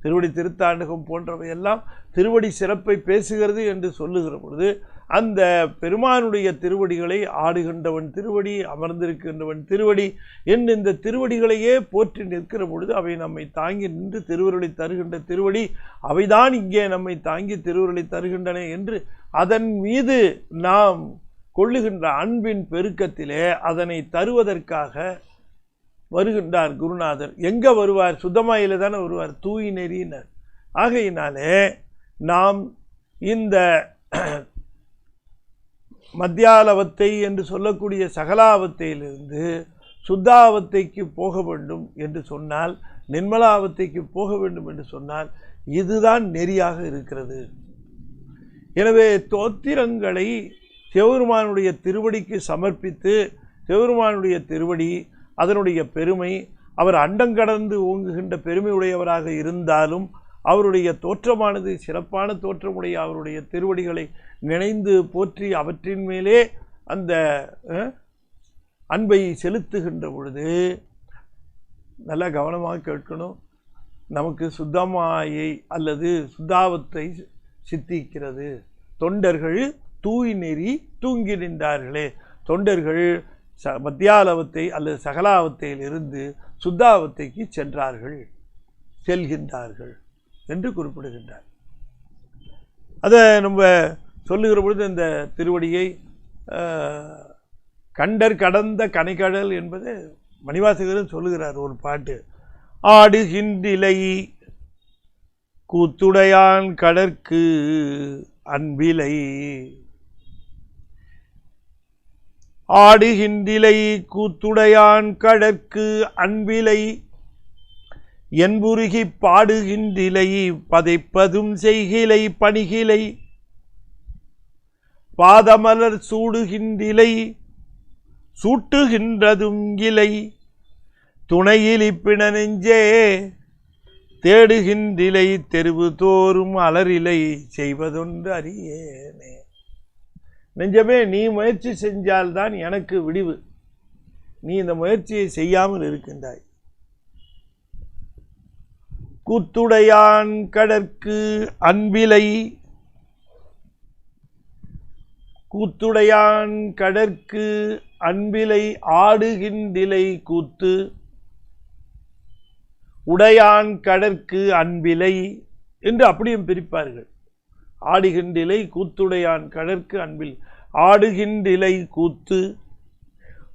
திருவடி திருத்தாண்டகம் போன்றவை எல்லாம் திருவடி சிறப்பை பேசுகிறது என்று சொல்லுகிற பொழுது, அந்த பெருமானுடைய திருவடிகளை ஆடுகின்றவன் திருவடி, அமர்ந்திருக்கின்றவன் திருவடி என்று இந்த திருவடிகளையே போற்றி நிற்கிற பொழுது அவை நம்மை தாங்கி நின்று திருவருளை தருகின்ற திருவடி, அவைதான் இங்கே நம்மை தாங்கி திருவருளை தருகின்றன என்று அதன் மீது நாம் கொள்ளுகின்ற அன்பின் பெருக்கத்திலே அதனை தருவதற்காக வருகின்றார் குருநாதர். எங்க வருவார்? சுத்தமாயில தானே வருவார், தூய் நெறியினர். ஆகையினாலே நாம் இந்த மத்தியாலவத்தை என்று சொல்லக்கூடிய சகலாவத்தையிலிருந்து சுத்தாவத்தைக்கு போக வேண்டும் என்று சொன்னால், நிர்மலாவத்தைக்கு போக வேண்டும் என்று சொன்னால், இதுதான் நெறியாக இருக்கிறது. எனவே தோத்திரங்களை சிவபெருமானுடைய திருவடிக்கு சமர்ப்பித்து, சிவபெருமானுடைய திருவடி அதனுடைய பெருமை, அவர் அண்டங்கடந்து ஓங்குகின்ற பெருமை உடையவராக இருந்தாலும் அவருடைய தோற்றமானது சிறப்பான தோற்றமுடைய அவருடைய திருவடிகளை நினைந்து போற்றி அவற்றின் மேலே அந்த அன்பை செலுத்துகின்ற பொழுது, நல்லா கவனமாக கேட்கணும், நமக்கு சுத்தமாயை அல்லது சுத்தாவத்தை சித்திக்கிறது. தொண்டர்கள் தூய் நெறி தூங்கி நின்றார்களே, தொண்டர்கள் மத்தியாலவத்தை அல்லது சகலாவத்தையில் இருந்து சுத்தாவத்தைக்கு செல்கின்றார்கள் என்று குறிப்பிடுகின்றார். அதை நம்ம சொல்லுகிற பொழுது இந்த திருவடியை கண்டர் கடந்த கனைக்கடல் என்பது மணிவாசகரும் சொல்லுகிறார் ஒரு பாட்டு. ஆடுகின்றிலை கூத்துடையான் கடற்கு அன்பிலை, ஆடுகின்றிலை கூத்துடையான் கடற்கு அன்பிலை, என்புருகி பாடுகின்றிலை பதைப்பதும் செய்கிலை பணிகிலை, பாதமலர் சூடுகின்றிலை சூட்டுகின்றதும் இலை, துணையிலி பிண நெஞ்சே தேடுகின்றிலை தெருவு தோறும் அலரிலை செய்வதொன்று அறியேனே. நெஞ்சமே, நீ முயற்சி செஞ்சால்தான் எனக்கு விடிவு, நீ இந்த முயற்சியை செய்யாமல் இருக்கின்றாய். கூத்துடையான் கடற்கு அன்பிலை, கூத்துடையான் கடற்கு அன்பிலை ஆடுகின்றிலை கூத்து, உடையான் கடற்கு அன்பிலை என்று அப்படியும் பிரிப்பார்கள். ஆடுகின்றிலை கூத்துடையான் கடற்கு அன்பில், ஆடுகின்றிலை கூத்து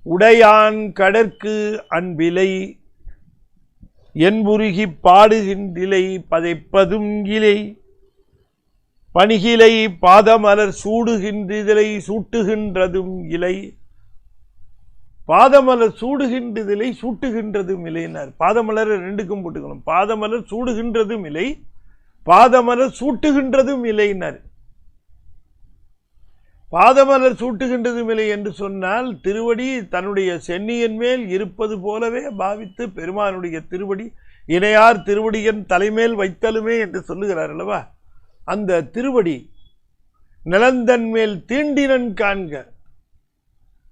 உடையான் கடற்கு அன்பிலை, என்புருகி பாடுகின்றிலை பதைப்பதும் இலை, பணிகிலை பாதமலர் சூடுகின்றதிலை சூட்டுகின்றதும் இலை. பாதமலர் சூடுகின்றதிலை சூட்டுகின்றதும் இலைன்னார். பாதமலர் ரெண்டுக்கும் போட்டுக்கணும். பாதமலர் சூடுகின்றதும் இலை, பாதமலர் சூட்டுகின்றதும் இலைன்னார். பாதமலர் சூட்டுகின்றதும் இலை என்று சொன்னால் திருவடி தன்னுடைய சென்னியின் மேல் இருப்பது போலவே பாவித்து பெருமானுடைய திருவடி இணையார் திருவடியின் தலைமேல் வைத்தலுமே என்று சொல்லுகிறார் அல்லவா. அந்த திருவடி நிலந்தன் மேல் தீண்டினன் காண்க.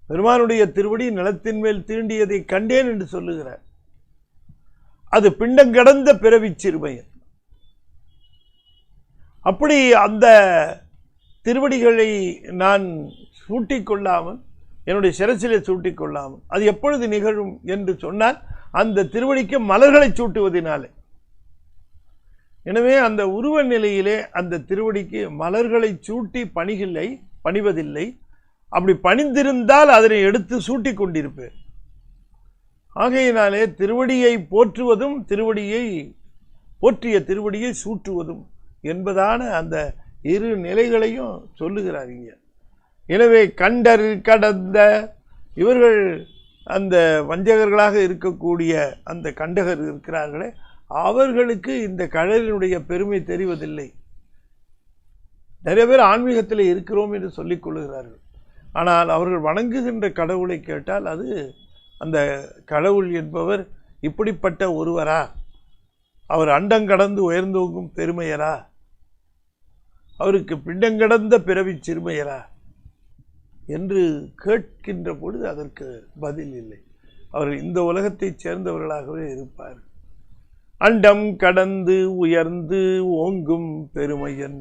பெருமானுடைய திருவடி நிலத்தின் மேல் தீண்டியதை கண்டேன் என்று சொல்லுகிறார். அது பிண்டங்கடந்த பிறவி சிறுமையன். அப்படி அந்த திருவடிகளை நான் சூட்டிக்கொள்ளாமல், என்னுடைய சிரசிலே சூட்டிக்கொள்ளாமல் அது எப்பொழுது நிகழும் என்று சொன்னால் அந்த திருவடிக்கு மலர்களை சூட்டுவதனாலே. எனவே அந்த உருவ நிலையிலே அந்த திருவடிக்கு மலர்களை சூட்டி பணிவதில்லை. அப்படி பணிந்திருந்தால் அதனை எடுத்து சூட்டி கொண்டிருப்பேன். ஆகையினாலே திருவடியை போற்றுவதும் திருவடியை போற்றிய திருவடியை சூட்டுவதும் என்பதான அந்த இரு நிலைகளையும் சொல்லுகிறார் இங்க. எனவே கண்டர் கடந்த இவர்கள் அந்த வஞ்சகர்களாக இருக்கக்கூடிய அந்த கண்டகர் இருக்கிறார்களே, அவர்களுக்கு இந்த கடலினுடைய பெருமை தெரிவதில்லை. நிறைய பேர் ஆன்மீகத்தில் இருக்கிறோம் என்று சொல்லிக் கொள்ளுகிறார்கள். ஆனால் அவர்கள் வணங்குகின்ற கடவுளை கேட்டால் அது அந்த கடவுள் என்பவர் இப்படிப்பட்ட ஒருவரா, அவர் அண்டங்கடந்து உயர்ந்தோங்கும் பெருமையரா, அவருக்கு பிண்டங்கடந்த பிறவி சிறுமையரா என்று கேட்கின்ற பொழுது அதற்கு பதில் இல்லை. அவர்கள் இந்த உலகத்தைச் சேர்ந்தவர்களாகவே இருப்பார். அண்டம் கடந்து உயர்ந்து ஓங்கும் பெருமையன்,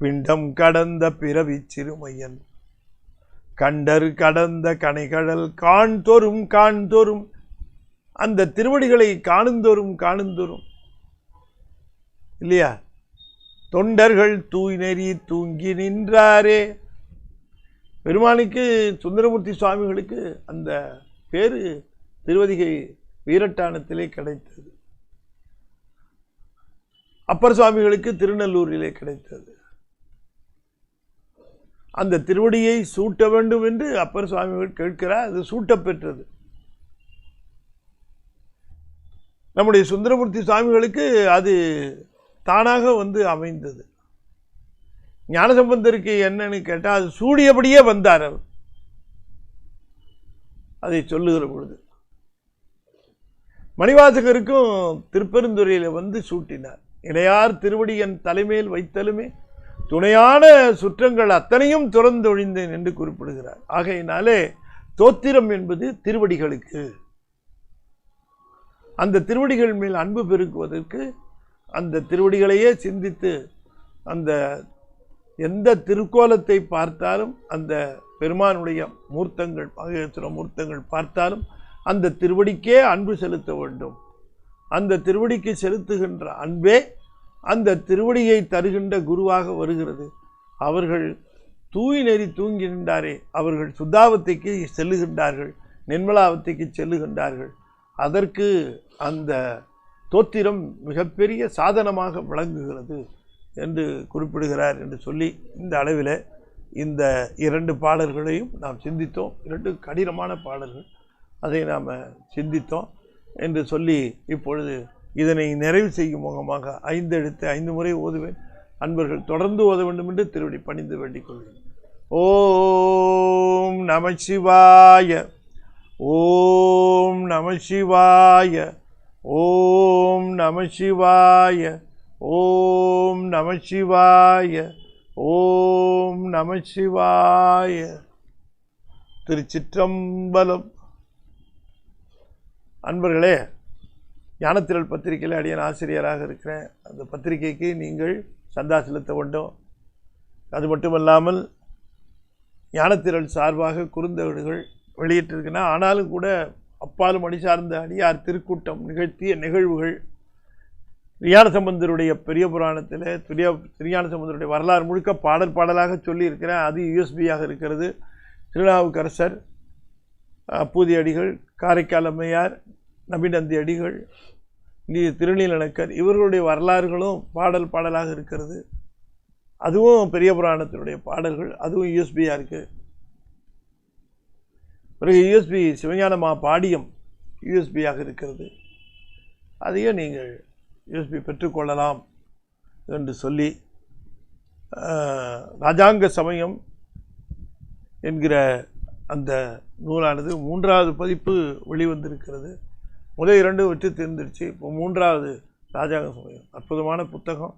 பிண்டம் கடந்த பிறவி சிறுமையன், கண்டர் கடந்த கனைகடல் காண்தோறும் அந்த திருவடிகளை காணுந்தோறும் இல்லையா. தொண்டர்கள் தூய் நெறி தூங்கி நின்றாரே. பெருமானுக்கு சுந்தரமூர்த்தி சுவாமிகளுக்கு அந்த பேரு திருவதிகை வீரட்டானத்திலே கிடைத்தது. அப்பர் சுவாமிகளுக்கு திருநெல்லூரிலே கிடைத்தது. அந்த திருவடியை சூட்ட வேண்டும் என்று அப்பர் சுவாமிகள் கேட்கிறார். அது சூட்ட பெற்றது. நம்முடைய சுந்தரமூர்த்தி சுவாமிகளுக்கு அது தானாக வந்து அமைந்தது. ஞானசம்பந்தருக்கு என்னன்னு கேட்டால் அது சூடியபடியே வந்தார் அவர். அதை சொல்லுகிற பொழுது மணிவாசகருக்கும் திருப்பெருந்துறையில் வந்து சூட்டினார். இணையார் திருவடியின் தலைமையில் வைத்தலுமே துணையான சுற்றங்கள் அத்தனையும் துறந்தொழிந்தேன் என்று குறிப்பிடுகிறார். ஆகையினாலே தோத்திரம் என்பது திருவடிகளுக்கு, அந்த திருவடிகள் மேல் அன்பு பெருக்குவதற்கு அந்த திருவடிகளையே சிந்தித்து அந்த எந்த திருக்கோலத்தை பார்த்தாலும் அந்த பெருமானுடைய மூர்த்தங்கள் மகேஸ்வர மூர்த்தங்கள் பார்த்தாலும் அந்த திருவடிக்கே அன்பு செலுத்த வேண்டும். அந்த திருவடிக்கு செலுத்துகின்ற அன்பே அந்த திருவடியை தருகின்ற குருவாக வருகிறது. அவர்கள் தூய் நெறி தூங்கி நின்றாரே, அவர்கள் சுத்தாவத்தைக்கு செல்லுகின்றார்கள், நிர்மலாவத்தைக்கு செல்லுகின்றார்கள். அதற்கு அந்த தோத்திரம் மிகப்பெரிய சாதனமாக விளங்குகிறது என்று குறிப்பிடுகிறார் என்று சொல்லி இந்த அளவில் இந்த 2 பாடல்களையும் நாம் சிந்தித்தோம். 2 கடினமான பாடல்கள், அதை நாம் சிந்தித்தோம் என்று சொல்லி இப்பொழுது இதனை நிறைவு செய்யும் முகமாக 5 எடுத்து 5 முறை ஓதுவேன். அன்பர்கள் தொடர்ந்து ஓத வேண்டும் என்று திருவடி பணிந்து வேண்டிக் கொள்கிறேன். ஓம் நம சிவாய, ஓம் நம சிவாய, ஓம் நம சிவாய, ஓம் நம சிவாய, ஓம் நம சிவாய. திருச்சிற்றம்பலம். அன்பர்களே, ஞானத்திரள் பத்திரிகையில் அடியன் ஆசிரியராக இருக்கிறேன். அந்த பத்திரிகைக்கு நீங்கள் சந்தா செலுத்த வேண்டும். அது மட்டுமல்லாமல் ஞானத்திரள் சார்பாக குறுந்தகடுகள் வெளியிட்டிருக்கின்றன. ஆனாலும் கூட அப்பாலும் அடி சார்ந்த அடியார் திருக்கூட்டம் நிகழ்த்திய நிகழ்வுகள் ஞானசம்பந்தருடைய பெரிய புராணத்தில் திருஞானசம்பந்தருடைய வரலாறு முழுக்க பாடலாக சொல்லியிருக்கிறேன். அது யூஎஸ்பியாக இருக்கிறது. திருநாவுக்கரசர், அப்பூதி அடிகள், காரைக்கால் அம்மையார், நபிநந்தி அடிகள், திருநீலனக்கர் இவர்களுடைய வரலாறுகளும் பாடலாக இருக்கிறது. அதுவும் பெரிய புராணத்தினுடைய பாடல்கள், அதுவும் யூஎஸ்பியாக இருக்குது. பிறகு யூஎஸ்பி சிவஞான பாடியம் யூஎஸ்பியாக இருக்கிறது. அதையும் நீங்கள் யூஎஸ்பி பெற்றுக்கொள்ளலாம் என்று சொல்லி ராஜாங்க சமயம் என்கிற அந்த நூலானது 3வது பதிப்பு வெளிவந்திருக்கிறது. முதல் 2 வெற்றி தேர்ந்துருச்சு. இப்போ 3வது ராஜாங்க சமயம் அற்புதமான புத்தகம்.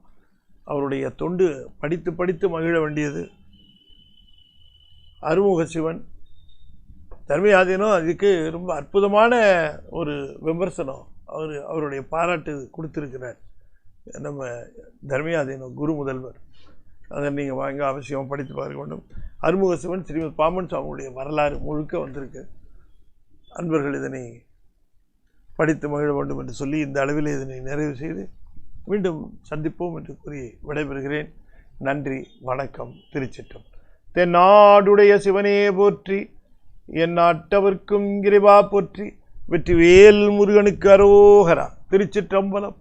அவருடைய தொண்டு படித்து படித்து மகிழ வேண்டியது. அருமுக சிவன் தர்மயாதீனம் அதுக்கு ரொம்ப அற்புதமான ஒரு விமர்சனம் அவருடைய பாராட்டு கொடுத்துருக்கிறார் நம்ம தர்மயாதீனம் குரு முதல்வர். அதை நீங்கள் வாங்க அவசியம் படித்து பார்க்க வேண்டும். அருமுக சிவன் ஸ்ரீமத் பாம்பன் சுவாமியுடைய வரலாறு முழுக்க வந்திருக்கு. அன்பர்கள் இதனை படித்து மகிழ வேண்டும் என்று சொல்லி இந்த அளவில் இதனை நிறைவு செய்து மீண்டும் சந்திப்போம் என்று கூறி விடைபெறுகிறேன். நன்றி, வணக்கம். திருச்சிற்றம்பலம். தென்னாடுடைய சிவனே போற்றி, என் நாட்டவர்க்கும் இறைவா போற்றி, வெற்றிவேல் முருகனுக்கு அரோகரா. திருச்சிற்றம்பலம்.